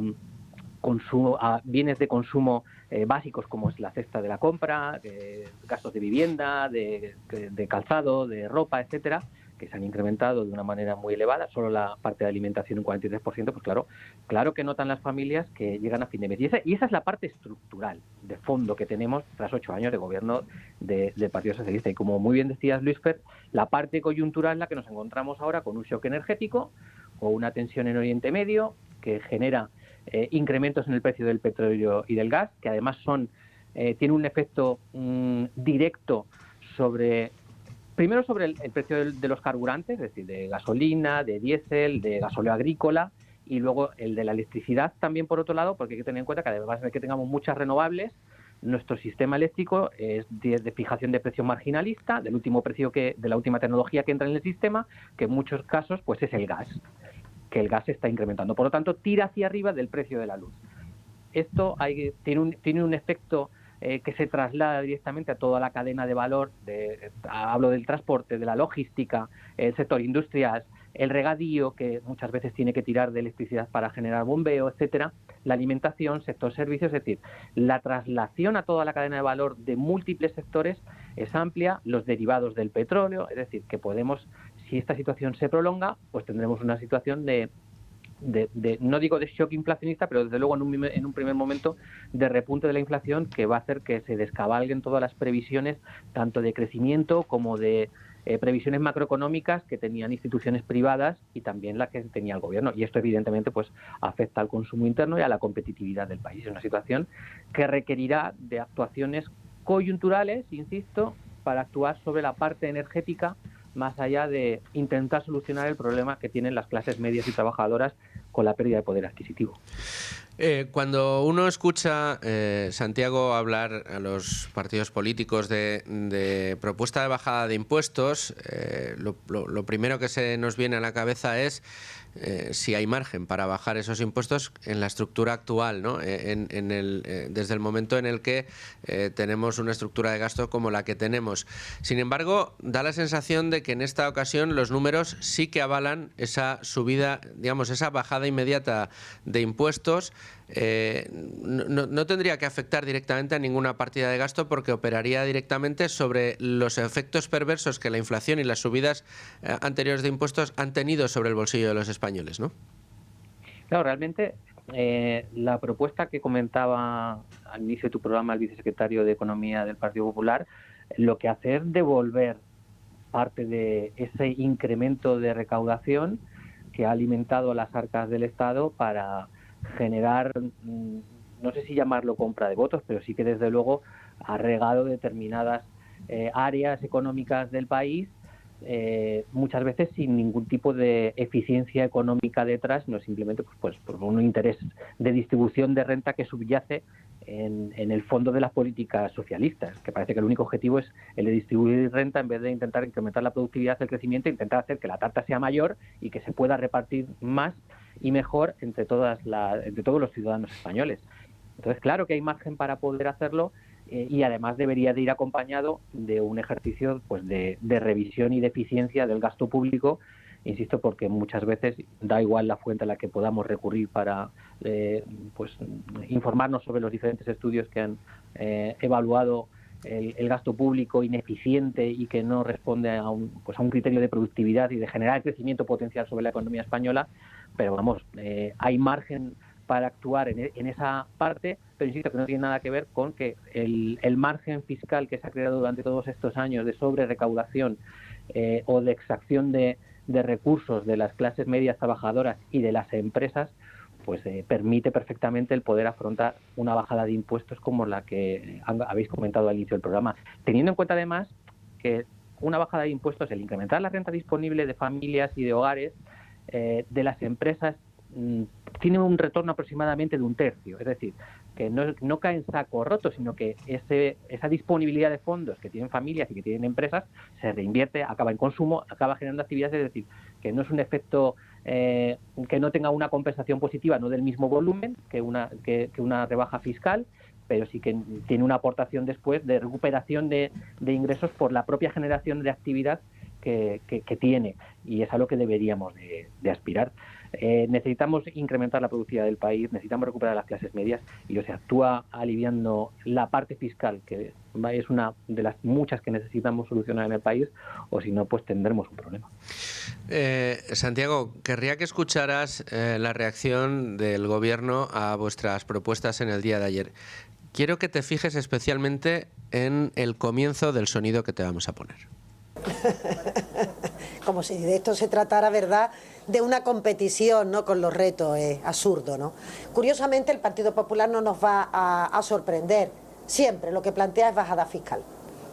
bienes de consumo básicos como es la cesta de la compra, gastos de vivienda, de calzado, de ropa, etcétera, que se han incrementado de una manera muy elevada. Solo la parte de alimentación un 43%, pues claro que notan las familias que llegan a fin de mes. Y esa es la parte estructural, de fondo, que tenemos tras 8 años de gobierno del Partido Socialista. Y como muy bien decías, Luis Fer, la parte coyuntural en la que nos encontramos ahora con un shock energético o una tensión en Oriente Medio que genera incrementos en el precio del petróleo y del gas, que además tiene un efecto directo primero sobre el precio de los carburantes, es decir, de gasolina, de diésel, de gasóleo agrícola, y luego el de la electricidad también, por otro lado, porque hay que tener en cuenta que además de que tengamos muchas renovables, nuestro sistema eléctrico es de fijación de precio marginalista, del último precio de la última tecnología que entra en el sistema, que en muchos casos pues es el gas, que el gas se está incrementando. Por lo tanto, tira hacia arriba del precio de la luz. Esto tiene un efecto que se traslada directamente a toda la cadena de valor, hablo del transporte, de la logística, el sector industrial, el regadío, que muchas veces tiene que tirar de electricidad para generar bombeo, etcétera, la alimentación, sector servicios, es decir, la traslación a toda la cadena de valor de múltiples sectores es amplia, los derivados del petróleo, es decir, que si esta situación se prolonga, pues tendremos una situación no digo de shock inflacionista, pero desde luego en un primer momento de repunte de la inflación que va a hacer que se descabalguen todas las previsiones, tanto de crecimiento como de previsiones macroeconómicas que tenían instituciones privadas y también las que tenía el gobierno. Y esto evidentemente pues afecta al consumo interno y a la competitividad del país. Es una situación que requerirá de actuaciones coyunturales, insisto, para actuar sobre la parte energética, más allá de intentar solucionar el problema que tienen las clases medias y trabajadoras con la pérdida de poder adquisitivo. Cuando uno escucha, Santiago, hablar a los partidos políticos de propuesta de bajada de impuestos, lo primero que se nos viene a la cabeza es si hay margen para bajar esos impuestos en la estructura actual, ¿no? Desde el momento en el que tenemos una estructura de gasto como la que tenemos. Sin embargo, da la sensación de que en esta ocasión los números sí que avalan esa subida, digamos, esa bajada inmediata de impuestos. No tendría que afectar directamente a ninguna partida de gasto porque operaría directamente sobre los efectos perversos que la inflación y las subidas anteriores de impuestos han tenido sobre el bolsillo de los españoles, ¿no? Claro, realmente la propuesta que comentaba al inicio de tu programa el vicesecretario de Economía del Partido Popular, lo que hace es devolver parte de ese incremento de recaudación que ha alimentado las arcas del Estado para generar, no sé si llamarlo compra de votos, pero sí que desde luego ha regado determinadas áreas económicas del país, muchas veces sin ningún tipo de eficiencia económica detrás, no simplemente pues por un interés de distribución de renta que subyace en el fondo de las políticas socialistas, que parece que el único objetivo es el de distribuir renta en vez de intentar incrementar la productividad, el crecimiento, e intentar hacer que la tarta sea mayor y que se pueda repartir más y mejor entre todos los ciudadanos españoles. Entonces, claro que hay margen para poder hacerlo, y además debería de ir acompañado de un ejercicio pues de revisión y de eficiencia del gasto público, insisto, porque muchas veces da igual la fuente a la que podamos recurrir para pues informarnos sobre los diferentes estudios que han evaluado el gasto público ineficiente y que no responde a un criterio de productividad y de generar crecimiento potencial sobre la economía española, pero vamos, hay margen para actuar en esa parte, pero insisto que no tiene nada que ver con que el margen fiscal que se ha creado durante todos estos años de sobrerecaudación o de extracción de recursos de las clases medias trabajadoras y de las empresas, pues permite perfectamente el poder afrontar una bajada de impuestos como la que habéis comentado al inicio del programa, teniendo en cuenta además que una bajada de impuestos, el incrementar la renta disponible de familias y de hogares, de las empresas, tiene un retorno aproximadamente de un tercio, es decir, que no cae en saco roto, sino que esa disponibilidad de fondos que tienen familias y que tienen empresas se reinvierte, acaba en consumo, acaba generando actividades, es decir, que no es un efecto que no tenga una compensación positiva, no del mismo volumen que una rebaja fiscal, pero sí que tiene una aportación después de recuperación de ingresos por la propia generación de actividad que tiene, y es a lo que deberíamos de aspirar. Necesitamos incrementar la productividad del país, necesitamos recuperar las clases medias, y se actúa aliviando la parte fiscal, que es una de las muchas que necesitamos solucionar en el país, o si no, pues tendremos un problema. Santiago, querría que escucharas la reacción del Gobierno a vuestras propuestas en el día de ayer. Quiero que te fijes especialmente en el comienzo del sonido que te vamos a poner. Como si de esto se tratara, ¿verdad?, de una competición, ¿no?, con los retos. Es absurdo, ¿no? Curiosamente, el Partido Popular no nos va a sorprender. Siempre lo que plantea es bajada fiscal.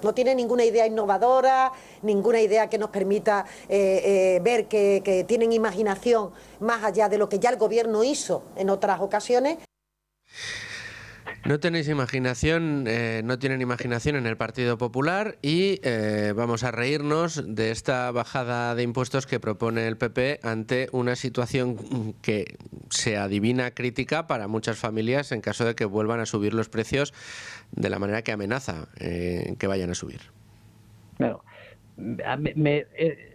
No tiene ninguna idea innovadora, ninguna idea que nos permita ver que tienen imaginación más allá de lo que ya el Gobierno hizo en otras ocasiones. No tenéis imaginación, no tienen imaginación en el Partido Popular, y vamos a reírnos de esta bajada de impuestos que propone el PP ante una situación que se adivina crítica para muchas familias en caso de que vuelvan a subir los precios de la manera que amenaza que vayan a subir. Claro.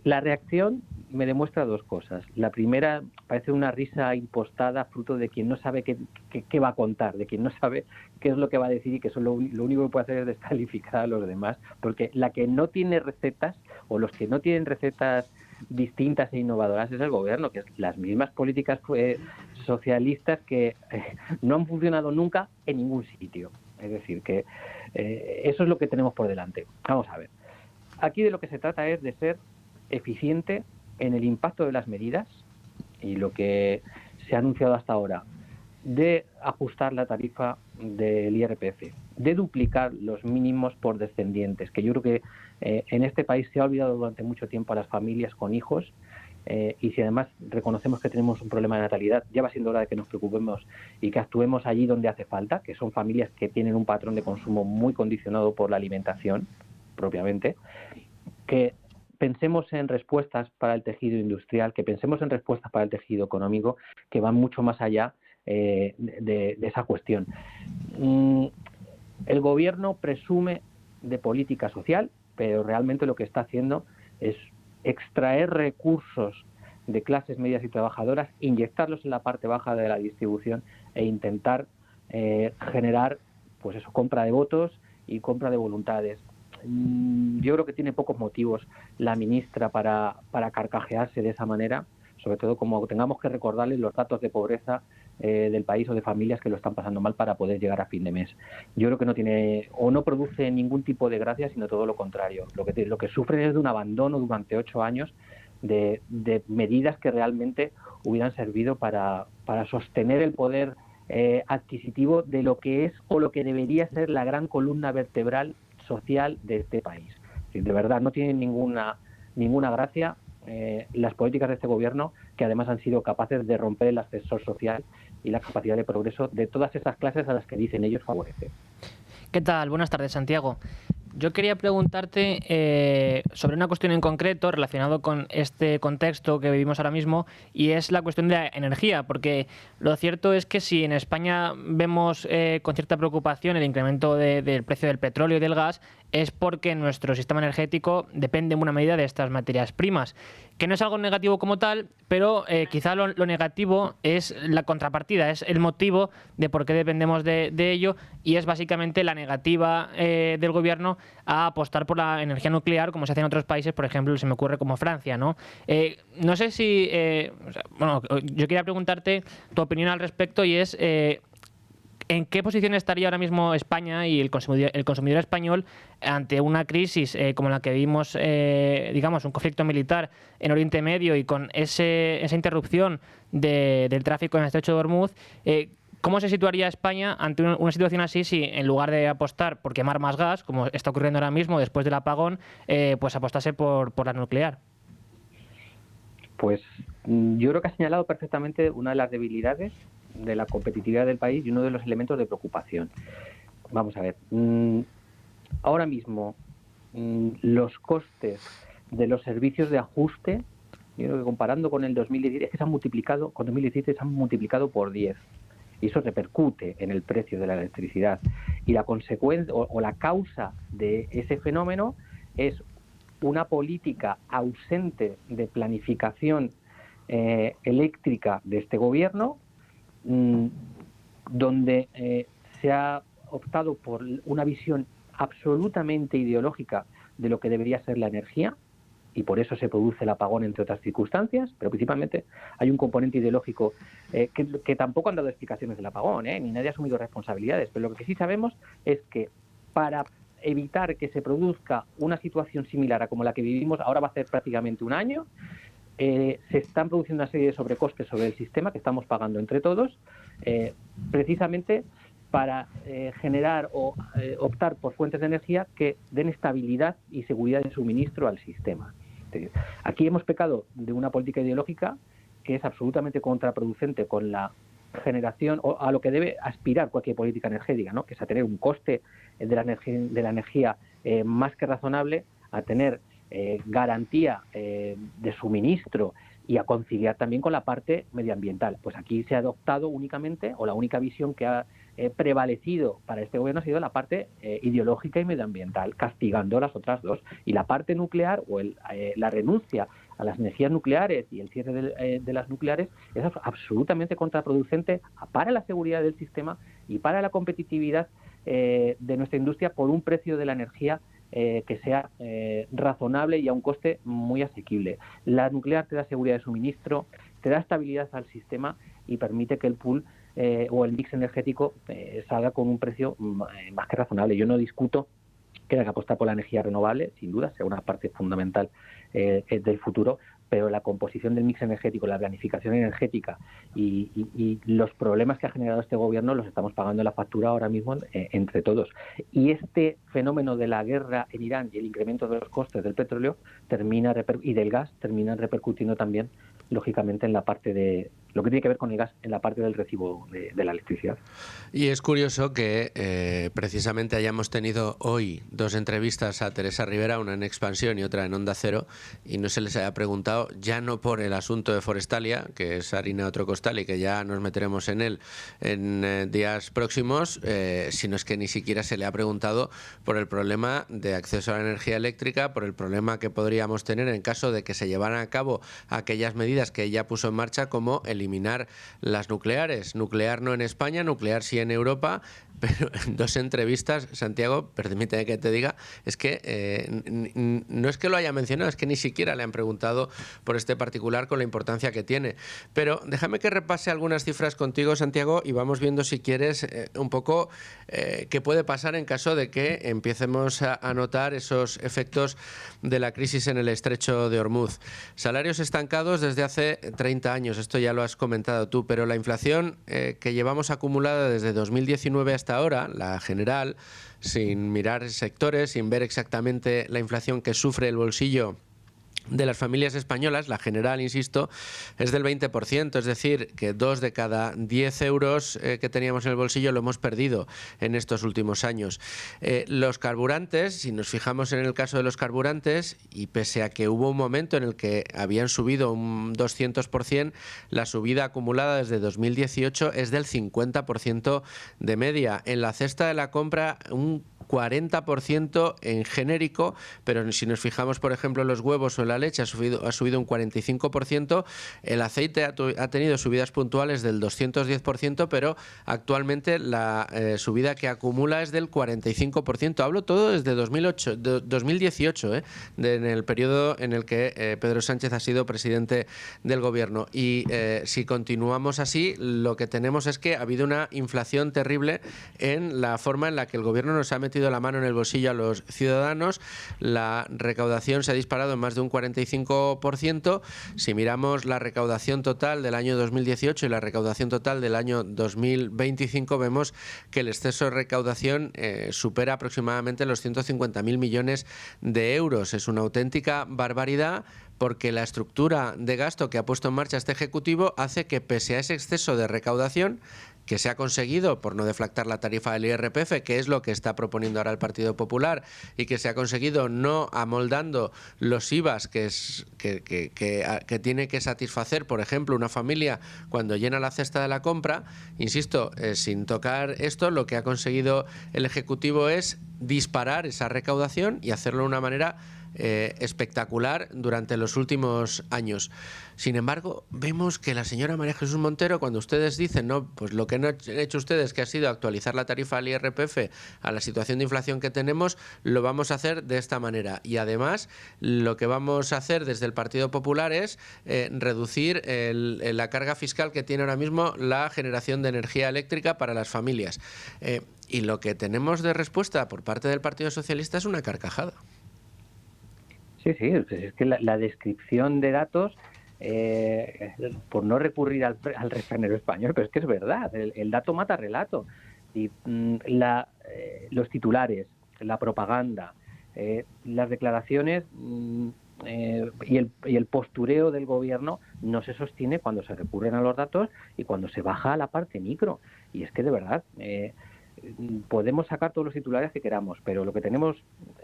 La reacción me demuestra dos cosas. La primera, parece una risa impostada, fruto de quien no sabe qué va a contar, de quien no sabe qué es lo que va a decir, y que eso lo único que puede hacer es descalificar a los demás, porque la que no tiene recetas, o los que no tienen recetas distintas e innovadoras, es el Gobierno, que es las mismas políticas socialistas que no han funcionado nunca en ningún sitio. Es decir, que eso es lo que tenemos por delante. Vamos a ver. Aquí de lo que se trata es de ser eficiente en el impacto de las medidas, y lo que se ha anunciado hasta ahora, de ajustar la tarifa del IRPF, de duplicar los mínimos por descendientes, que yo creo que en este país se ha olvidado durante mucho tiempo a las familias con hijos, y si además reconocemos que tenemos un problema de natalidad, ya va siendo hora de que nos preocupemos y que actuemos allí donde hace falta, que son familias que tienen un patrón de consumo muy condicionado por la alimentación propiamente, que pensemos en respuestas para el tejido industrial, que pensemos en respuestas para el tejido económico, que van mucho más allá de esa cuestión. El Gobierno presume de política social, pero realmente lo que está haciendo es extraer recursos de clases medias y trabajadoras, inyectarlos en la parte baja de la distribución e intentar generar, pues eso, compra de votos y compra de voluntades. Yo creo que tiene pocos motivos la ministra para carcajearse de esa manera, sobre todo como tengamos que recordarles los datos de pobreza del país o de familias que lo están pasando mal para poder llegar a fin de mes. Yo creo que no tiene o no produce ningún tipo de gracia, sino todo lo contrario. Lo que sufren es de un abandono durante 8 años de medidas que realmente hubieran servido para sostener el poder adquisitivo de lo que es o lo que debería ser la gran columna vertebral social de este país. De verdad, no tiene ninguna gracia. las políticas de este gobierno, que además han sido capaces de romper el ascensor social y la capacidad de progreso de todas esas clases a las que dicen ellos favorecer. ¿Qué tal? Buenas tardes, Santiago. Yo quería preguntarte sobre una cuestión en concreto relacionado con este contexto que vivimos ahora mismo, y es la cuestión de la energía, porque lo cierto es que si en España vemos con cierta preocupación el incremento del precio del petróleo y del gas, es porque nuestro sistema energético depende en buena medida de estas materias primas, que no es algo negativo como tal, pero quizá lo negativo es la contrapartida, es el motivo de por qué dependemos de ello, y es básicamente la negativa del gobierno a apostar por la energía nuclear, como se hace en otros países, por ejemplo, se me ocurre como Francia, ¿no? No sé si... yo quería preguntarte tu opinión al respecto, y es... ¿en qué posición estaría ahora mismo España y el consumidor español ante una crisis como la que vimos, digamos, un conflicto militar en Oriente Medio, y con esa interrupción del tráfico en el Estrecho de Hormuz? ¿Cómo se situaría España ante una situación así si, en lugar de apostar por quemar más gas, como está ocurriendo ahora mismo después del apagón, pues apostase por la nuclear? Pues yo creo que has señalado perfectamente una de las debilidades de la competitividad del país y uno de los elementos de preocupación. Vamos a ver, ahora mismo los costes de los servicios de ajuste, yo creo que comparando con el 2017, es que se han multiplicado por 10. Y eso repercute en el precio de la electricidad. Y la consecuencia o la causa de ese fenómeno es una política ausente de planificación eléctrica de este gobierno, donde se ha optado por una visión absolutamente ideológica de lo que debería ser la energía, y por eso se produce el apagón, entre otras circunstancias, pero principalmente hay un componente ideológico que tampoco han dado explicaciones del apagón, ni nadie ha asumido responsabilidades, pero lo que sí sabemos es que para evitar que se produzca una situación similar a como la que vivimos, ahora va a ser prácticamente un año, se están produciendo una serie de sobrecostes sobre el sistema que estamos pagando entre todos, precisamente para generar o optar por fuentes de energía que den estabilidad y seguridad de suministro al sistema. Aquí hemos pecado de una política ideológica que es absolutamente contraproducente con la generación, o a lo que debe aspirar cualquier política energética, ¿no? Que es a tener un coste de la energía más que razonable, a tener garantía de suministro y a conciliar también con la parte medioambiental. Pues aquí se ha adoptado únicamente, o la única visión que ha prevalecido para este gobierno ha sido la parte ideológica y medioambiental, castigando las otras dos. Y la parte nuclear, o la renuncia a las energías nucleares y el cierre de las nucleares, es absolutamente contraproducente para la seguridad del sistema y para la competitividad de nuestra industria por un precio de la energía que sea razonable y a un coste muy asequible. La nuclear te da seguridad de suministro, te da estabilidad al sistema y permite que el pool o el mix energético salga con un precio más que razonable. Yo no discuto que haya que apostar por la energía renovable, sin duda, sea una parte fundamental del futuro, pero la composición del mix energético, la planificación energética y los problemas que ha generado este gobierno los estamos pagando en la factura ahora mismo entre todos. Y este fenómeno de la guerra en Irán y el incremento de los costes del petróleo y del gas terminan repercutiendo también, lógicamente, en la parte de lo que tiene que ver con el gas, en la parte del recibo de la electricidad. Y es curioso que precisamente hayamos tenido hoy dos entrevistas a Teresa Rivera, una en Expansión y otra en Onda Cero, y no se les haya preguntado, ya no por el asunto de Forestalia, que es harina de otro costal y que ya nos meteremos en él en días próximos, sino es que ni siquiera se le ha preguntado por el problema de acceso a la energía eléctrica, por el problema que podríamos tener en caso de que se llevaran a cabo aquellas medidas que ella puso en marcha, como eliminar las nucleares. Nuclear no en España, nuclear sí en Europa, pero en dos entrevistas, Santiago, permíteme que te diga, es que no es que lo haya mencionado, es que ni siquiera le han preguntado por este particular con la importancia que tiene. Pero déjame que repase algunas cifras contigo, Santiago, y vamos viendo, si quieres, un poco qué puede pasar en caso de que empecemos a notar esos efectos de la crisis en el Estrecho de Hormuz. Salarios estancados desde hace 30 años, esto ya lo has comentado tú, pero la inflación que llevamos acumulada desde 2019 hasta ahora, la general, sin mirar sectores, sin ver exactamente la inflación que sufre el bolsillo de las familias españolas, la general, insisto, es del 20%, es decir, que 2 de cada 10 euros que teníamos en el bolsillo lo hemos perdido en estos últimos años. Los carburantes, si nos fijamos en el caso de los carburantes, y pese a que hubo un momento en el que habían subido un 200%, la subida acumulada desde 2018 es del 50% de media. En la cesta de la compra, un 40% en genérico, pero si nos fijamos, por ejemplo, en los huevos o en la leche, ha subido un 45%. El aceite ha tenido subidas puntuales del 210%, pero actualmente la subida que acumula es del 45%. Hablo todo desde 2018, en el periodo en el que Pedro Sánchez ha sido presidente del gobierno. Y si continuamos así, lo que tenemos es que ha habido una inflación terrible en la forma en la que el gobierno nos ha metido la mano en el bolsillo a los ciudadanos. La recaudación se ha disparado en más de un 45%. Si miramos la recaudación total del año 2018 y la recaudación total del año 2025, vemos que el exceso de recaudación supera aproximadamente los 150.000 millones de euros. Es una auténtica barbaridad, porque la estructura de gasto que ha puesto en marcha este Ejecutivo hace que, pese a ese exceso de recaudación que se ha conseguido por no deflactar la tarifa del IRPF, que es lo que está proponiendo ahora el Partido Popular, y que se ha conseguido no amoldando los IVAs que tiene que satisfacer, por ejemplo, una familia cuando llena la cesta de la compra, insisto, sin tocar esto, lo que ha conseguido el Ejecutivo es disparar esa recaudación y hacerlo de una manera espectacular durante los últimos años. Sin embargo, vemos que la señora María Jesús Montero, cuando ustedes dicen, no, pues lo que han hecho ustedes, que ha sido actualizar la tarifa del IRPF a la situación de inflación que tenemos, lo vamos a hacer de esta manera. Y además, lo que vamos a hacer desde el Partido Popular es reducir la carga fiscal que tiene ahora mismo la generación de energía eléctrica para las familias. Y lo que tenemos de respuesta por parte del Partido Socialista es una carcajada. Sí, es que la descripción de datos, por no recurrir al refranero español, pero es que es verdad, el dato mata relato. Y los titulares, la propaganda, las declaraciones y el postureo del gobierno no se sostiene cuando se recurren a los datos y cuando se baja a la parte micro. Y es que, de verdad, podemos sacar todos los titulares que queramos, pero lo que tenemos...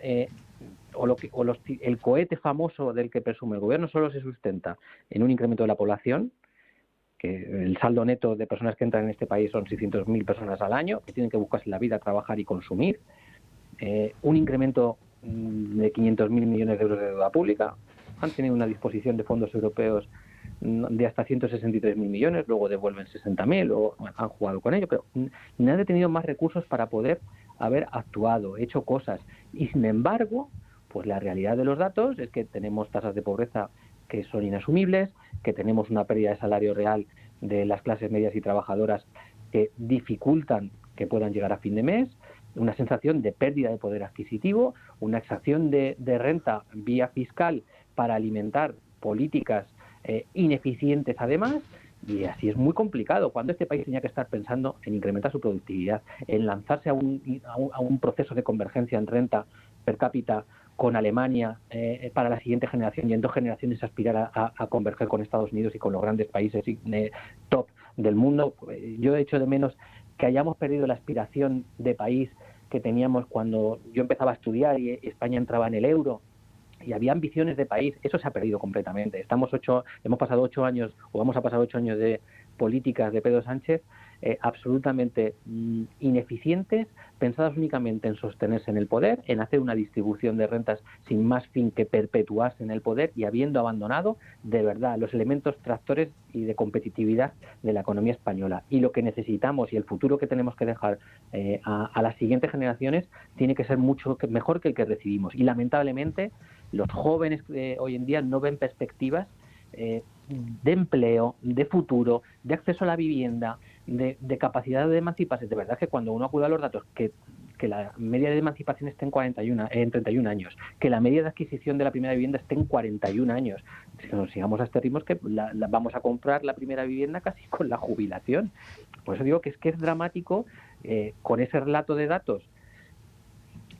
el cohete famoso del que presume el gobierno solo se sustenta en un incremento de la población, que el saldo neto de personas que entran en este país son 600.000 personas al año, que tienen que buscarse la vida, trabajar y consumir, un incremento de 500.000 millones de euros de deuda pública, han tenido una disposición de fondos europeos de hasta 163.000 millones, luego devuelven 60.000 o han jugado con ello, pero nadie ha tenido más recursos para poder haber actuado, hecho cosas, y sin embargo, pues la realidad de los datos es que tenemos tasas de pobreza que son inasumibles, que tenemos una pérdida de salario real de las clases medias y trabajadoras que dificultan que puedan llegar a fin de mes, una sensación de pérdida de poder adquisitivo, una exacción de renta vía fiscal para alimentar políticas ineficientes además, y así es muy complicado cuando este país tenía que estar pensando en incrementar su productividad, en lanzarse a un proceso de convergencia en renta per cápita con Alemania para la siguiente generación, y en 2 generaciones aspirar a converger con Estados Unidos y con los grandes países top del mundo. Yo he hecho de menos que hayamos perdido la aspiración de país que teníamos cuando yo empezaba a estudiar y España entraba en el euro, y había ambiciones de país. Eso se ha perdido completamente. Hemos pasado 8 años, o vamos a pasar 8 años de políticas de Pedro Sánchez absolutamente ineficientes, pensadas únicamente en sostenerse en el poder, en hacer una distribución de rentas sin más fin que perpetuarse en el poder, y habiendo abandonado de verdad los elementos tractores y de competitividad de la economía española. Y lo que necesitamos y el futuro que tenemos que dejar a las siguientes generaciones tiene que ser mucho mejor que el que recibimos. Y lamentablemente los jóvenes hoy en día no ven perspectivas de empleo, de futuro, de acceso a la vivienda, de capacidad de emanciparse. De verdad que cuando uno acude a los datos, que la media de emancipación esté en 31 años, que la media de adquisición de la primera vivienda esté en 41 años. Si nos sigamos a este ritmo, es que vamos a comprar la primera vivienda casi con la jubilación. Por eso digo que es dramático con ese relato de datos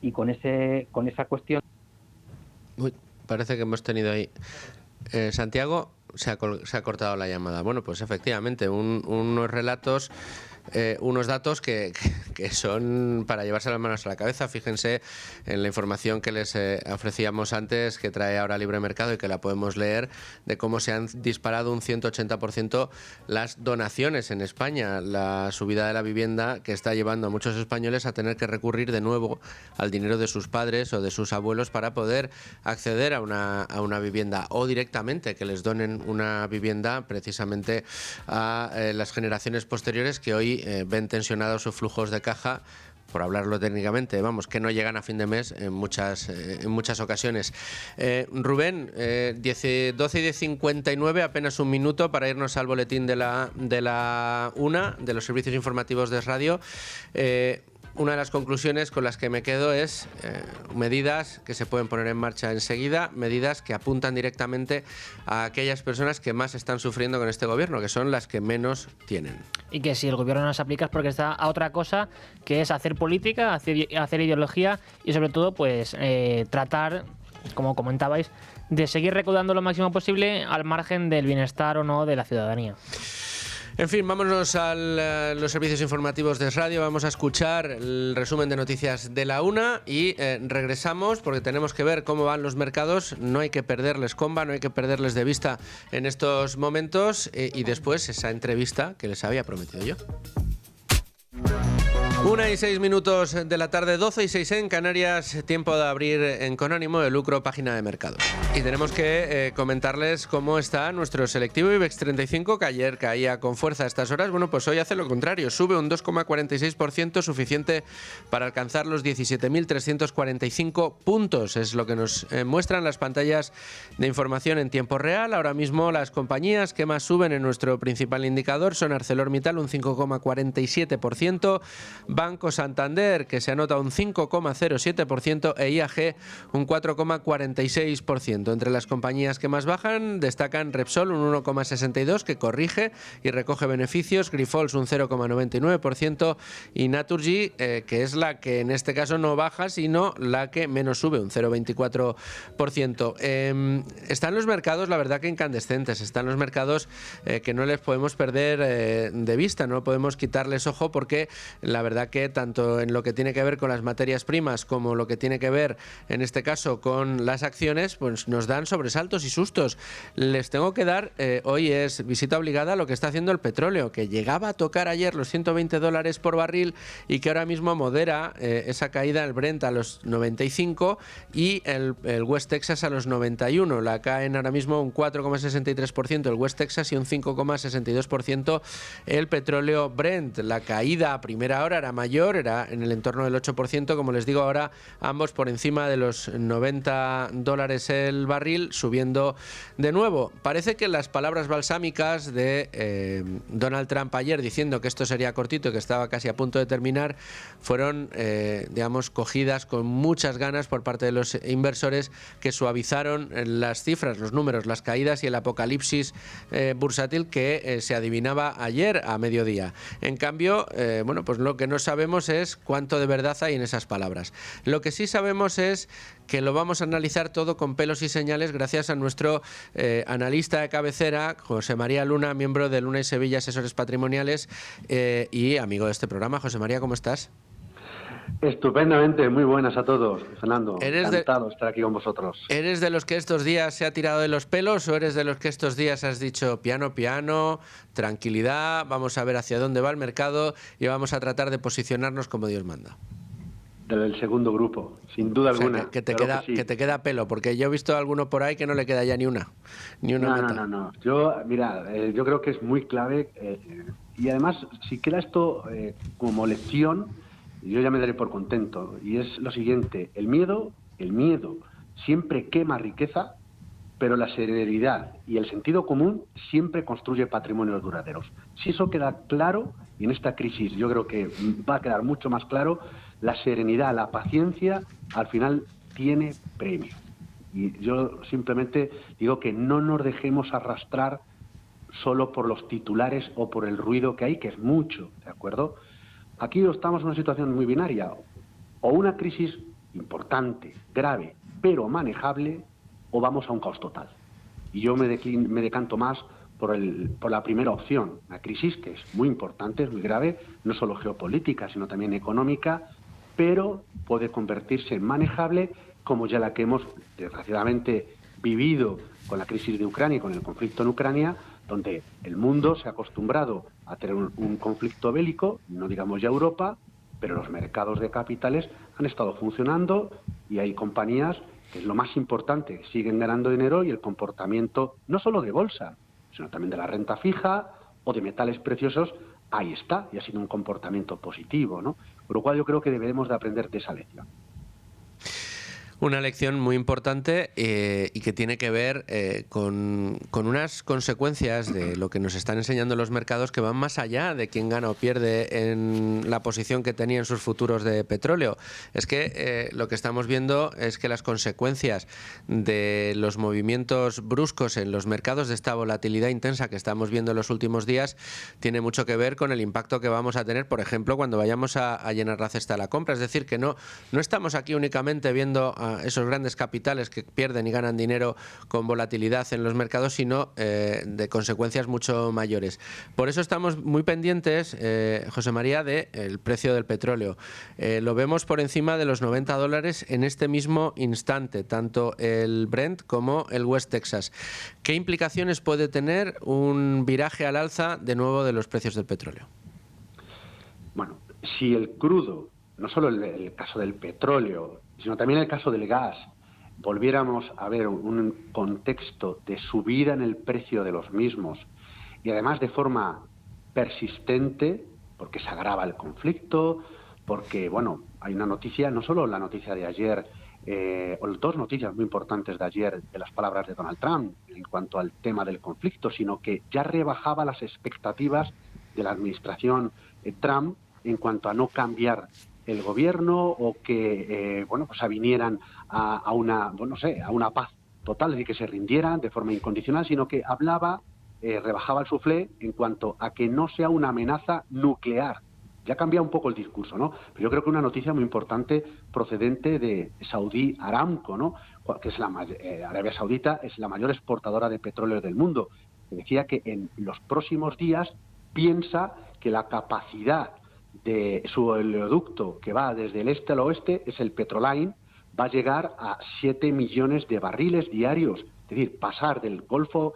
y con esa cuestión. parece que hemos tenido ahí... Santiago, se ha cortado la llamada. Bueno, pues efectivamente, unos relatos... unos datos que son para llevarse las manos a la cabeza. Fíjense en la información que les ofrecíamos antes, que trae ahora Libre Mercado y que la podemos leer, de cómo se han disparado un 180% las donaciones en España, la subida de la vivienda que está llevando a muchos españoles a tener que recurrir de nuevo al dinero de sus padres o de sus abuelos para poder acceder a una vivienda, o directamente que les donen una vivienda precisamente a las generaciones posteriores que hoy ven tensionados sus flujos de caja, por hablarlo técnicamente, vamos, que no llegan a fin de mes en muchas ocasiones. Rubén, 12:59, apenas un minuto para irnos al boletín de la una, de los servicios informativos de radio. Una de las conclusiones con las que me quedo es medidas que se pueden poner en marcha enseguida, medidas que apuntan directamente a aquellas personas que más están sufriendo con este gobierno, que son las que menos tienen. Y que si el gobierno no las aplica es porque está a otra cosa, que es hacer política, hacer ideología y sobre todo pues tratar, como comentabais, de seguir recaudando lo máximo posible al margen del bienestar o no de la ciudadanía. En fin, vámonos a los servicios informativos de radio. Vamos a escuchar el resumen de noticias de la una y regresamos porque tenemos que ver cómo van los mercados. No hay que perderles comba, no hay que perderles de vista en estos momentos y después esa entrevista que les había prometido yo. 1:06 de la tarde, 12:06 en Canarias, tiempo de abrir en con ánimo de lucro página de mercados. Y tenemos que comentarles cómo está nuestro selectivo IBEX 35, que ayer caía con fuerza a estas horas. Bueno, pues hoy hace lo contrario, sube un 2,46%, suficiente para alcanzar los 17.345 puntos. Es lo que nos muestran las pantallas de información en tiempo real. Ahora mismo las compañías que más suben en nuestro principal indicador son ArcelorMittal, un 5,47%, Banco Santander, que se anota un 5,07%, e IAG un 4,46%. Entre las compañías que más bajan destacan Repsol un 1,62%, que corrige y recoge beneficios, Grifols un 0,99% y Naturgy, que es la que en este caso no baja, sino la que menos sube, un 0,24%. Están los mercados, la verdad, que incandescentes, están los mercados que no les podemos perder de vista, no podemos quitarles ojo, porque la verdad que tanto en lo que tiene que ver con las materias primas como lo que tiene que ver en este caso con las acciones, pues nos dan sobresaltos y sustos. Les tengo que dar, hoy es visita obligada a lo que está haciendo el petróleo, que llegaba a tocar ayer los $120 por barril y que ahora mismo modera esa caída, el Brent a los 95 y el West Texas a los 91. La caen ahora mismo un 4,63% el West Texas y un 5,62% el petróleo Brent. La caída a primera hora era mayor, era en el entorno del 8%, como les digo, ahora ambos por encima de los $90 el barril, subiendo de nuevo. Parece que las palabras balsámicas de Donald Trump ayer, diciendo que esto sería cortito y que estaba casi a punto de terminar, fueron, digamos, cogidas con muchas ganas por parte de los inversores, que suavizaron las cifras, los números, las caídas y el apocalipsis bursátil que se adivinaba ayer a mediodía. En cambio, bueno, pues lo que no sabemos es cuánto de verdad hay en esas palabras. Lo que sí sabemos es que lo vamos a analizar todo con pelos y señales gracias a nuestro analista de cabecera, José María Luna, miembro de Luna y Sevilla Asesores Patrimoniales y amigo de este programa. José María, ¿cómo estás? Estupendamente, muy buenas a todos, Fernando. Encantado de estar aquí con vosotros. ¿Eres de los que estos días se ha tirado de los pelos o eres de los que estos días has dicho piano, piano, tranquilidad, vamos a ver hacia dónde va el mercado y vamos a tratar de posicionarnos como Dios manda? Del segundo grupo, sin duda alguna. Que te queda pelo, porque yo he visto a alguno por ahí que no le queda ya ni una meta. No. Yo creo que es muy clave y además, si queda esto como lección, yo ya me daré por contento. Y es lo siguiente: el miedo siempre quema riqueza, pero la serenidad y el sentido común siempre construye patrimonios duraderos. Si eso queda claro, y en esta crisis yo creo que va a quedar mucho más claro, la serenidad, la paciencia, al final tiene premio. Y yo simplemente digo que no nos dejemos arrastrar solo por los titulares o por el ruido que hay, que es mucho, ¿de acuerdo? Aquí estamos en una situación muy binaria, o una crisis importante, grave, pero manejable, o vamos a un caos total. Y yo me decanto más por la primera opción, la crisis, que es muy importante, es muy grave, no solo geopolítica, sino también económica, pero puede convertirse en manejable, como ya la que hemos, desgraciadamente, vivido con la crisis de Ucrania y con el conflicto en Ucrania, donde el mundo se ha acostumbrado a tener un conflicto bélico, no digamos ya Europa, pero los mercados de capitales han estado funcionando y hay compañías, que es lo más importante, siguen ganando dinero, y el comportamiento no solo de bolsa, sino también de la renta fija o de metales preciosos, ahí está, y ha sido un comportamiento positivo, ¿no? Por lo cual yo creo que debemos de aprender de esa lección. Una lección muy importante y que tiene que ver con unas consecuencias de lo que nos están enseñando los mercados que van más allá de quién gana o pierde en la posición que tenía en sus futuros de petróleo. Es que lo que estamos viendo es que las consecuencias de los movimientos bruscos en los mercados, de esta volatilidad intensa que estamos viendo en los últimos días, tiene mucho que ver con el impacto que vamos a tener, por ejemplo, cuando vayamos a llenar la cesta de la compra. Es decir, que no estamos aquí únicamente viendo esos grandes capitales que pierden y ganan dinero con volatilidad en los mercados, sino de consecuencias mucho mayores. Por eso estamos muy pendientes, José María, del precio del petróleo. Lo vemos por encima de los $90 en este mismo instante, tanto el Brent como el West Texas. ¿Qué implicaciones puede tener un viraje al alza de nuevo de los precios del petróleo? Bueno, si el crudo, no solo el caso del petróleo, sino también el caso del gas, volviéramos a ver un contexto de subida en el precio de los mismos, y además de forma persistente, porque se agrava el conflicto, porque, bueno, hay una noticia, no solo la noticia de ayer, o dos noticias muy importantes de ayer de las palabras de Donald Trump en cuanto al tema del conflicto, sino que ya rebajaba las expectativas de la administración Trump en cuanto a no cambiar el gobierno o que vinieran a una paz total, es decir, que se rindieran de forma incondicional, sino que rebajaba el suflé en cuanto a que no sea una amenaza nuclear. Ya cambia un poco el discurso, ¿no? Pero yo creo que una noticia muy importante procedente de Saudi Aramco, ¿no? Que es Arabia Saudita es la mayor exportadora de petróleo del mundo. Decía que en los próximos días piensa que la capacidad de su oleoducto que va desde el este al oeste, es el Petroline, va a llegar a 7 millones de barriles diarios. Es decir, pasar del Golfo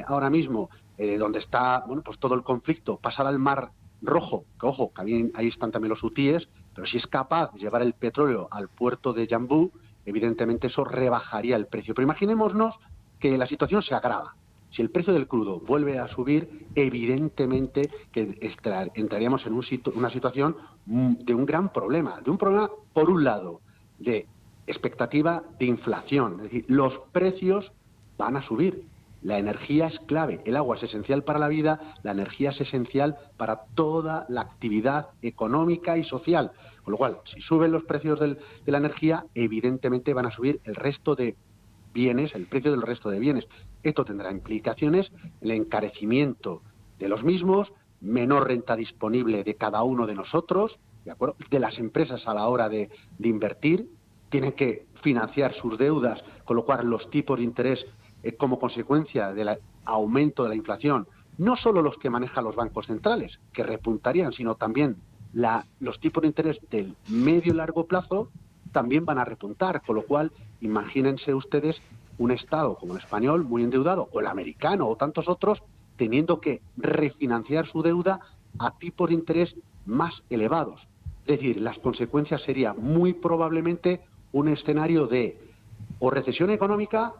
ahora mismo, donde está todo el conflicto, pasar al Mar Rojo, que ojo, que ahí están también los hutíes, pero si es capaz de llevar el petróleo al puerto de Yanbu, evidentemente eso rebajaría el precio. Pero imaginémonos que la situación se agrava. Si el precio del crudo vuelve a subir, evidentemente que entraríamos en una situación de un gran problema. De un problema, por un lado, de expectativa de inflación. Es decir, los precios van a subir. La energía es clave. El agua es esencial para la vida, la energía es esencial para toda la actividad económica y social. Con lo cual, si suben los precios de la energía, evidentemente van a subir el resto de bienes, el precio del resto de bienes. Esto tendrá implicaciones en el encarecimiento de los mismos, menor renta disponible de cada uno de nosotros, ¿de acuerdo? De las empresas a la hora de invertir, tienen que financiar sus deudas, con lo cual los tipos de interés como consecuencia del aumento de la inflación, no solo los que manejan los bancos centrales, que repuntarían, sino también los tipos de interés del medio y largo plazo también van a repuntar, con lo cual imagínense ustedes un Estado como el español muy endeudado, o el americano o tantos otros, teniendo que refinanciar su deuda a tipos de interés más elevados. Es decir, las consecuencias serían muy probablemente un escenario de o recesión económica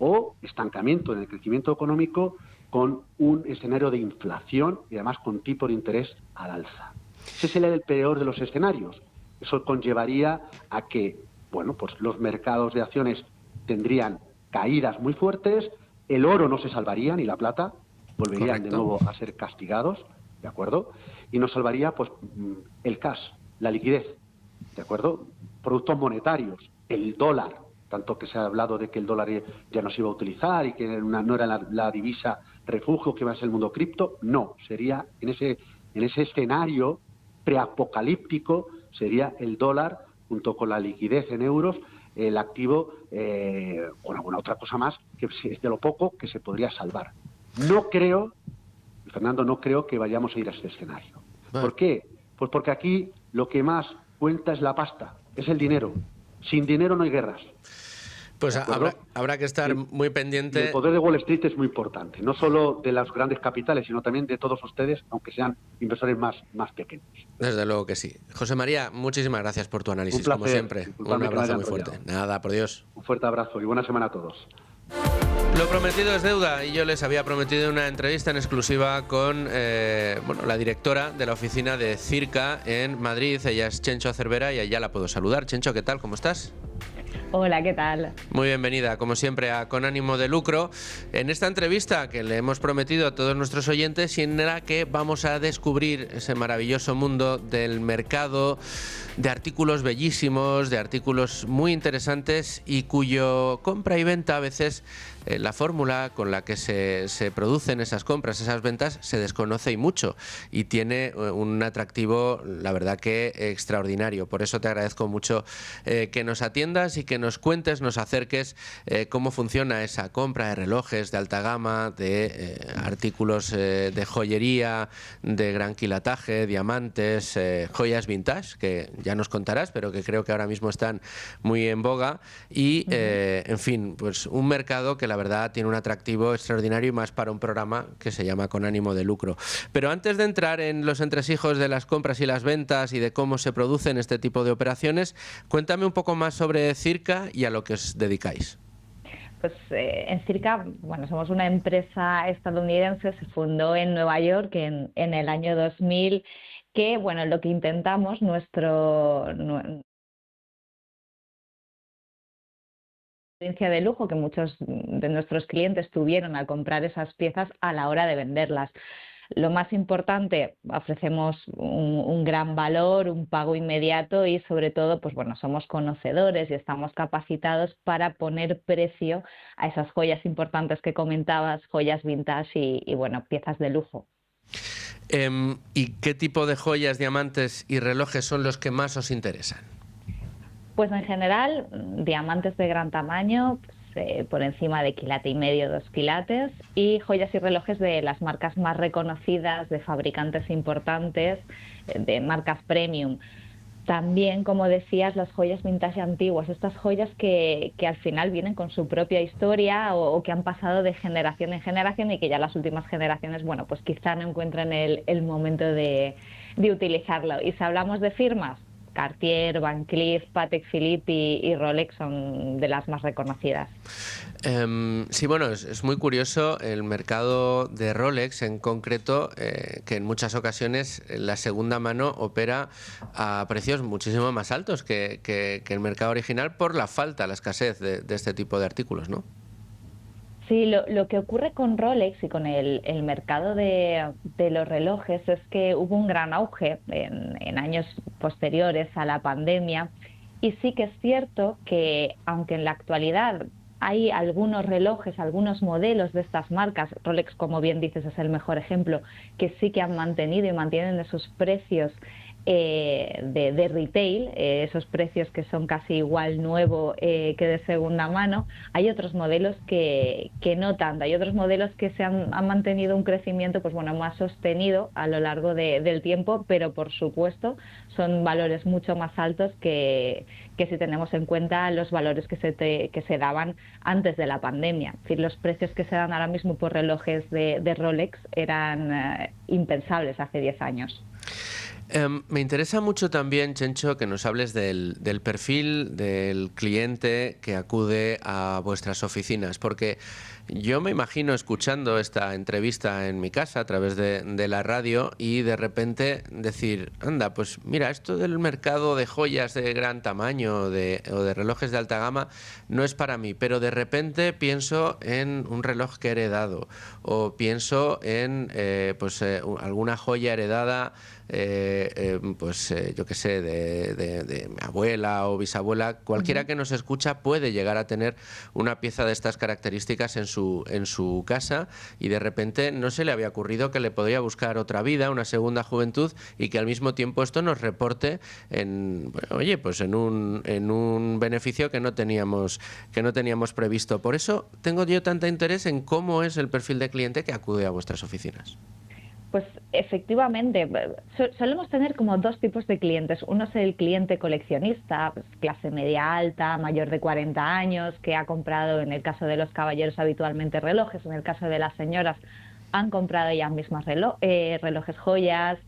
o estancamiento en el crecimiento económico, con un escenario de inflación y además con tipos de interés al alza. Ese sería el peor de los escenarios. Eso conllevaría a que los mercados de acciones tendrían caídas muy fuertes, el oro no se salvaría, ni la plata, volverían Correcto. de nuevo a ser castigados, ¿de acuerdo? Y nos salvaría el cash, la liquidez, ¿de acuerdo? Productos monetarios, el dólar, tanto que se ha hablado de que el dólar ya no se iba a utilizar y que no era la divisa refugio que va a ser el mundo cripto, no, sería en ese escenario preapocalíptico, sería el dólar junto con la liquidez en euros el activo o alguna otra cosa más, que es de lo poco que se podría salvar. No creo, Fernando, no creo que vayamos a ir a ese escenario. ¿Por qué? Pues porque aquí lo que más cuenta es la pasta, es el dinero. Sin dinero no hay guerras. Pues habrá que estar muy pendiente. Y el poder de Wall Street es muy importante, no solo de las grandes capitales, sino también de todos ustedes, aunque sean inversores más pequeños. Desde luego que sí. José María, muchísimas gracias por tu análisis, como siempre. Un abrazo muy fuerte. Nada, por Dios. Un fuerte abrazo y buena semana a todos. Lo prometido es deuda y yo les había prometido una entrevista en exclusiva con la directora de la oficina de Circa en Madrid. Ella es Chencho Cervera y ya la puedo saludar. Chencho, ¿qué tal? ¿Cómo estás? Hola, ¿qué tal? Muy bienvenida, como siempre, a Con Ánimo de Lucro. En esta entrevista que le hemos prometido a todos nuestros oyentes, y en la que vamos a descubrir ese maravilloso mundo del mercado de artículos bellísimos, de artículos muy interesantes y cuyo compra y venta a veces la fórmula con la que se producen esas compras, esas ventas, se desconoce y mucho, y tiene un atractivo, la verdad que extraordinario. Por eso te agradezco mucho que nos atiendas y que nos cuentes, nos acerques cómo funciona esa compra de relojes de alta gama, de artículos de joyería, de gran quilataje, diamantes, joyas vintage, que ya nos contarás, pero que creo que ahora mismo están muy en boga, y en fin, pues un mercado que la verdad tiene un atractivo extraordinario, y más para un programa que se llama Con Ánimo de Lucro. Pero antes de entrar en los entresijos de las compras y las ventas y de cómo se producen este tipo de operaciones, cuéntame un poco más sobre Circa y a lo que os dedicáis. Pues en Circa, bueno, somos una empresa estadounidense, se fundó en Nueva York en el año 2000, que, bueno, lo que intentamos, de lujo que muchos de nuestros clientes tuvieron al comprar esas piezas a la hora de venderlas. Lo más importante, ofrecemos un gran valor, un pago inmediato y sobre todo, pues bueno, somos conocedores y estamos capacitados para poner precio a esas joyas importantes que comentabas, joyas vintage y bueno, piezas de lujo. ¿Y qué tipo de joyas, diamantes y relojes son los que más os interesan? Pues en general, diamantes de gran tamaño, pues, por encima de 1,5 kg, 2 quilates, y joyas y relojes de las marcas más reconocidas, de fabricantes importantes, de marcas premium. También, como decías, las joyas vintage antiguas, estas joyas que al final vienen con su propia historia o que han pasado de generación en generación y que ya las últimas generaciones, bueno, pues quizá no encuentren el momento de utilizarlo. Y si hablamos de firmas, Cartier, Van Cleef, Patek Philippe y Rolex son de las más reconocidas. Sí, bueno, es muy curioso el mercado de Rolex en concreto, que en muchas ocasiones la segunda mano opera a precios muchísimo más altos que el mercado original por la falta, la escasez de este tipo de artículos, ¿no? Sí, lo que ocurre con Rolex y con el mercado de los relojes es que hubo un gran auge en años posteriores a la pandemia, y sí que es cierto que aunque en la actualidad hay algunos relojes, algunos modelos de estas marcas, Rolex, como bien dices, es el mejor ejemplo, que sí que han mantenido y mantienen esos precios de retail, esos precios que son casi igual nuevo que de segunda mano. Hay otros modelos que no tanto, hay otros modelos que se han mantenido un crecimiento pues bueno, más sostenido a lo largo del tiempo, pero por supuesto son valores mucho más altos que si tenemos en cuenta los valores que se daban antes de la pandemia. Es decir, los precios que se dan ahora mismo por relojes de Rolex eran impensables hace 10 años. Me interesa mucho también, Chencho, que nos hables del perfil del cliente que acude a vuestras oficinas, porque yo me imagino escuchando esta entrevista en mi casa a través de la radio y de repente decir, anda, pues mira, esto del mercado de joyas de gran tamaño o de relojes de alta gama no es para mí, pero de repente pienso en un reloj que he heredado o pienso en alguna joya heredada yo qué sé, de mi abuela o bisabuela, cualquiera que nos escucha puede llegar a tener una pieza de estas características en su casa, y de repente no se le había ocurrido que le podría buscar otra vida, una segunda juventud, y que al mismo tiempo esto nos reporte en un beneficio que no teníamos previsto. Por eso tengo yo tanto interés en cómo es el perfil de cliente que acude a vuestras oficinas. Pues efectivamente, solemos tener como dos tipos de clientes. Uno es el cliente coleccionista, pues, clase media alta, mayor de 40 años, que ha comprado, en el caso de los caballeros, habitualmente relojes, en el caso de las señoras han comprado ellas mismas relojes, joyas,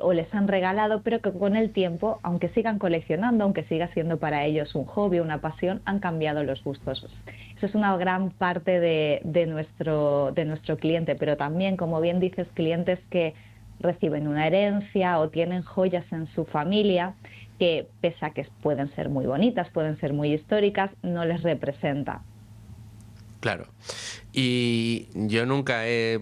o les han regalado, pero que con el tiempo, aunque sigan coleccionando, aunque siga siendo para ellos un hobby, una pasión, han cambiado los gustos. Eso es una gran parte de nuestro cliente, pero también, como bien dices, clientes que reciben una herencia o tienen joyas en su familia que, pese a que pueden ser muy bonitas, pueden ser muy históricas, no les representa. Claro. Y yo nunca he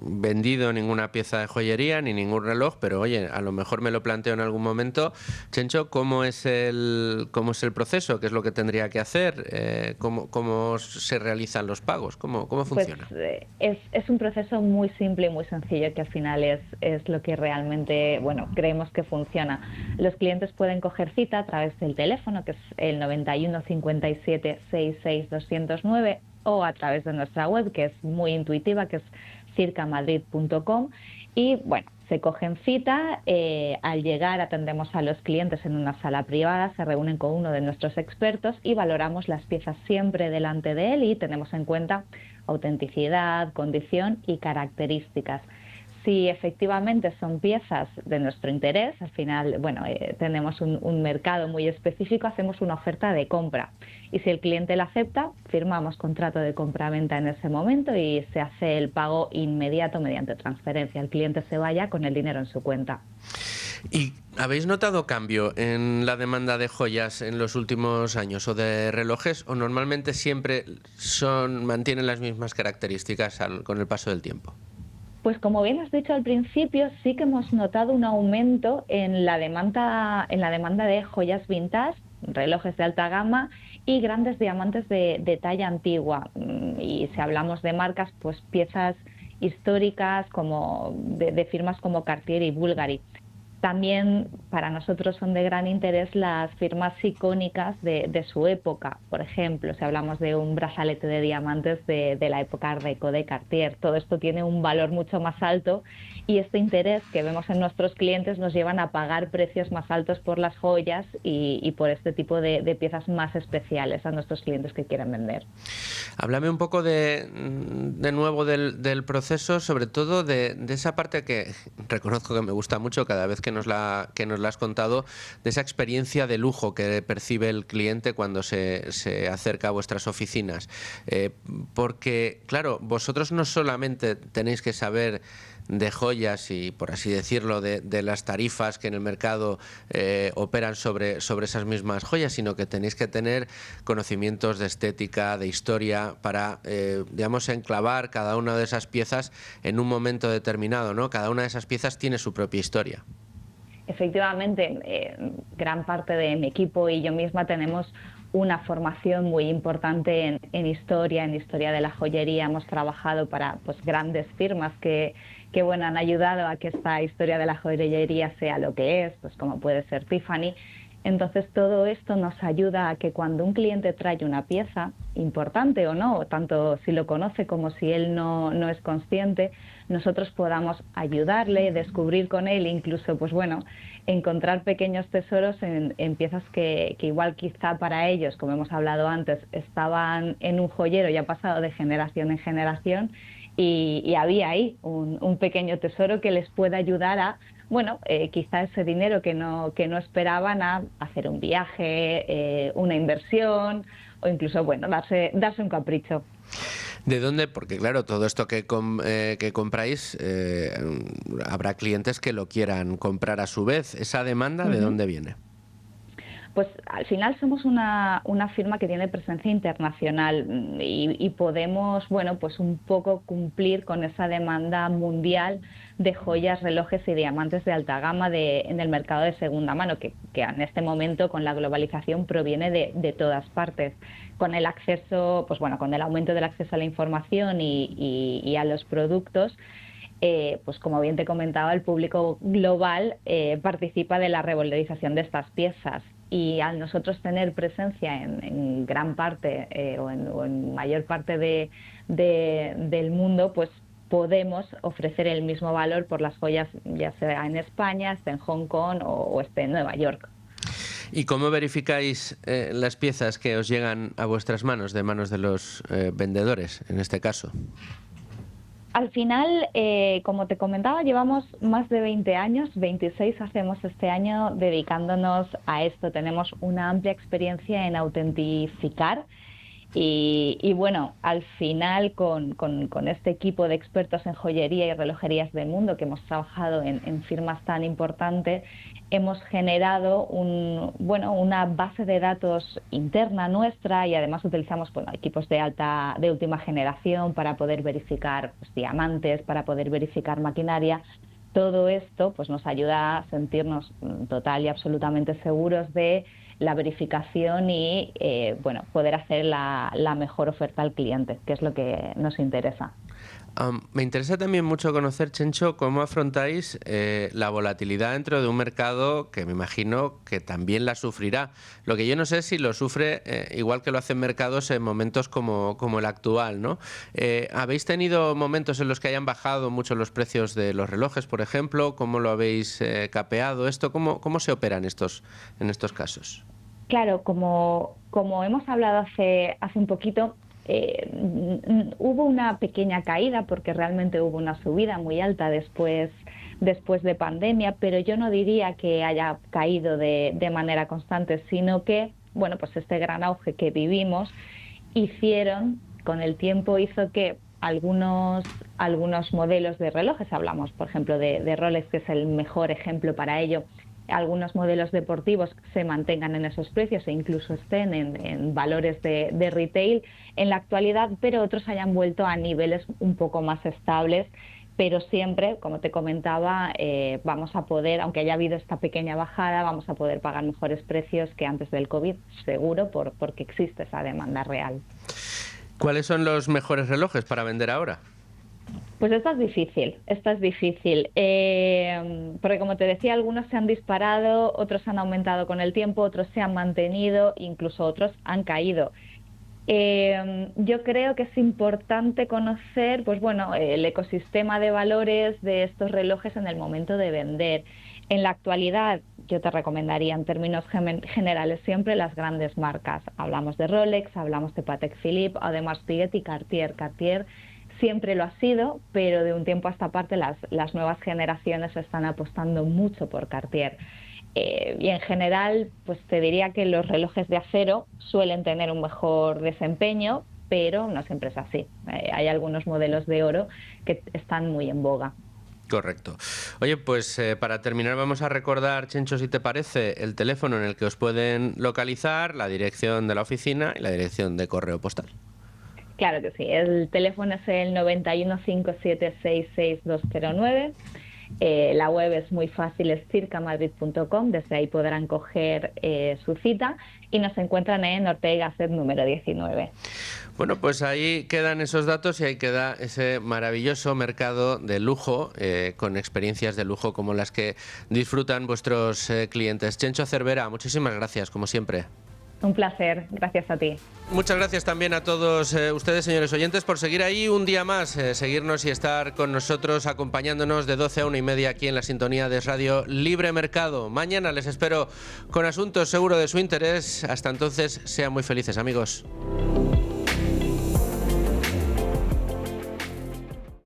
vendido ninguna pieza de joyería ni ningún reloj, pero oye, a lo mejor me lo planteo en algún momento. Chencho, ¿cómo es el proceso? ¿Qué es lo que tendría que hacer? ¿Cómo se realizan los pagos? ¿Cómo funciona? Pues, es un proceso muy simple y muy sencillo, que al final es lo que realmente, creemos que funciona. Los clientes pueden coger cita a través del teléfono, que es el 91 57 66 209, o a través de nuestra web, que es muy intuitiva, que es circamadrid.com, y se cogen cita. Al llegar atendemos a los clientes en una sala privada, se reúnen con uno de nuestros expertos y valoramos las piezas siempre delante de él, y tenemos en cuenta autenticidad, condición y características. Si efectivamente son piezas de nuestro interés, al final, tenemos un mercado muy específico, hacemos una oferta de compra. Y si el cliente la acepta, firmamos contrato de compra-venta en ese momento y se hace el pago inmediato mediante transferencia. El cliente se vaya con el dinero en su cuenta. ¿Y habéis notado cambio en la demanda de joyas en los últimos años o de relojes, o normalmente siempre mantienen las mismas características con el paso del tiempo? Pues como bien has dicho al principio, sí que hemos notado un aumento en la demanda de joyas vintage, relojes de alta gama y grandes diamantes de talla antigua. Y si hablamos de marcas, pues piezas históricas como de firmas como Cartier y Bulgari. También para nosotros son de gran interés las firmas icónicas de su época. Por ejemplo, si hablamos de un brazalete de diamantes de la época Art Deco de Cartier, todo esto tiene un valor mucho más alto, y este interés que vemos en nuestros clientes nos llevan a pagar precios más altos por las joyas y por este tipo de piezas más especiales a nuestros clientes que quieren vender. Háblame un poco de nuevo del proceso, sobre todo de esa parte que reconozco que me gusta mucho cada vez que nos la has contado, de esa experiencia de lujo que percibe el cliente cuando se acerca a vuestras oficinas. Porque, claro, vosotros no solamente tenéis que saber de joyas y, por así decirlo, de las tarifas que en el mercado operan sobre esas mismas joyas, sino que tenéis que tener conocimientos de estética, de historia, para, enclavar cada una de esas piezas en un momento determinado, ¿no? Cada una de esas piezas tiene su propia historia. Efectivamente, gran parte de mi equipo y yo misma tenemos una formación muy importante en historia de la joyería. Hemos trabajado para grandes firmas que han ayudado a que esta historia de la joyería sea lo que es, pues como puede ser Tiffany. Entonces todo esto nos ayuda a que cuando un cliente trae una pieza, importante o no, tanto si lo conoce como si él no es consciente, nosotros podamos ayudarle, descubrir con él, incluso encontrar pequeños tesoros en piezas que igual quizá para ellos, como hemos hablado antes, estaban en un joyero y ha pasado de generación en generación, y había ahí un pequeño tesoro que les puede ayudar a quizá ese dinero que no esperaban, a hacer un viaje, una inversión, o incluso darse un capricho. ¿De dónde? Porque claro, todo esto que compráis, habrá clientes que lo quieran comprar a su vez. ¿Esa demanda de dónde viene? Pues al final somos una firma que tiene presencia internacional y podemos, bueno, pues un poco cumplir con esa demanda mundial de joyas, relojes y diamantes de alta gama en el mercado de segunda mano, que en este momento con la globalización proviene de todas partes. Con el acceso, pues bueno, con el aumento del acceso a la información y a los productos, pues como bien te comentaba, el público global participa de la revalorización de estas piezas. Y al nosotros tener presencia en gran parte o en mayor parte del mundo, pues podemos ofrecer el mismo valor por las joyas, ya sea en España, esté en Hong Kong o esté en Nueva York. ¿Y cómo verificáis las piezas que os llegan a vuestras manos, de manos de los vendedores, en este caso? Al final, como te comentaba, llevamos más de 20 años, 26 hacemos este año dedicándonos a esto. Tenemos una amplia experiencia en autentificar y bueno, al final con este equipo de expertos en joyería y relojerías del mundo que hemos trabajado en firmas tan importantes, hemos generado una base de datos interna nuestra y además utilizamos equipos de última generación para poder verificar diamantes, para poder verificar maquinaria. Todo esto pues nos ayuda a sentirnos total y absolutamente seguros de la verificación y poder hacer la mejor oferta al cliente, que es lo que nos interesa. Me interesa también mucho conocer, Chencho, cómo afrontáis la volatilidad dentro de un mercado que me imagino que también la sufrirá. Lo que yo no sé es si lo sufre igual que lo hacen mercados en momentos como el actual, ¿no? ¿Habéis tenido momentos en los que hayan bajado mucho los precios de los relojes, por ejemplo? ¿Cómo lo habéis capeado esto? ¿Cómo se opera en estos casos? Claro, como hemos hablado hace un poquito, hubo una pequeña caída porque realmente hubo una subida muy alta después de pandemia, pero yo no diría que haya caído de manera constante, sino que pues este gran auge que vivimos con el tiempo hizo que algunos modelos de relojes, hablamos por ejemplo de Rolex, que es el mejor ejemplo para ello, algunos modelos deportivos se mantengan en esos precios e incluso estén en valores de retail en la actualidad, pero otros hayan vuelto a niveles un poco más estables, pero siempre, como te comentaba, vamos a poder, aunque haya habido esta pequeña bajada, vamos a poder pagar mejores precios que antes del COVID, seguro, porque existe esa demanda real. ¿Cuáles son los mejores relojes para vender ahora? Pues esta es difícil, porque como te decía, algunos se han disparado, otros han aumentado con el tiempo, otros se han mantenido, incluso otros han caído. Yo creo que es importante conocer el ecosistema de valores de estos relojes en el momento de vender. En la actualidad, yo te recomendaría en términos generales siempre las grandes marcas. Hablamos de Rolex, hablamos de Patek Philippe, además Piguet y Cartier. Cartier siempre lo ha sido, pero de un tiempo a esta parte las nuevas generaciones están apostando mucho por Cartier. Y en general, pues te diría que los relojes de acero suelen tener un mejor desempeño, pero no siempre es así. Hay algunos modelos de oro que están muy en boga. Correcto. Oye, pues para terminar vamos a recordar, Chencho, si te parece, el teléfono en el que os pueden localizar, la dirección de la oficina y la dirección de correo postal. Claro que sí, el teléfono es el 91 576 6209. La web es muy fácil, es circamadrid.com, desde ahí podrán coger su cita y nos encuentran en Ortega y Gasset número 19. Bueno, pues ahí quedan esos datos y ahí queda ese maravilloso mercado de lujo, con experiencias de lujo como las que disfrutan vuestros clientes. Chencho Cervera, muchísimas gracias, como siempre. Un placer, gracias a ti. Muchas gracias también a todos ustedes, señores oyentes, por seguir ahí un día más, seguirnos y estar con nosotros, acompañándonos de 12 a 1:30 aquí en la sintonía de Radio Libre Mercado. Mañana les espero con asuntos seguro de su interés. Hasta entonces, sean muy felices, amigos.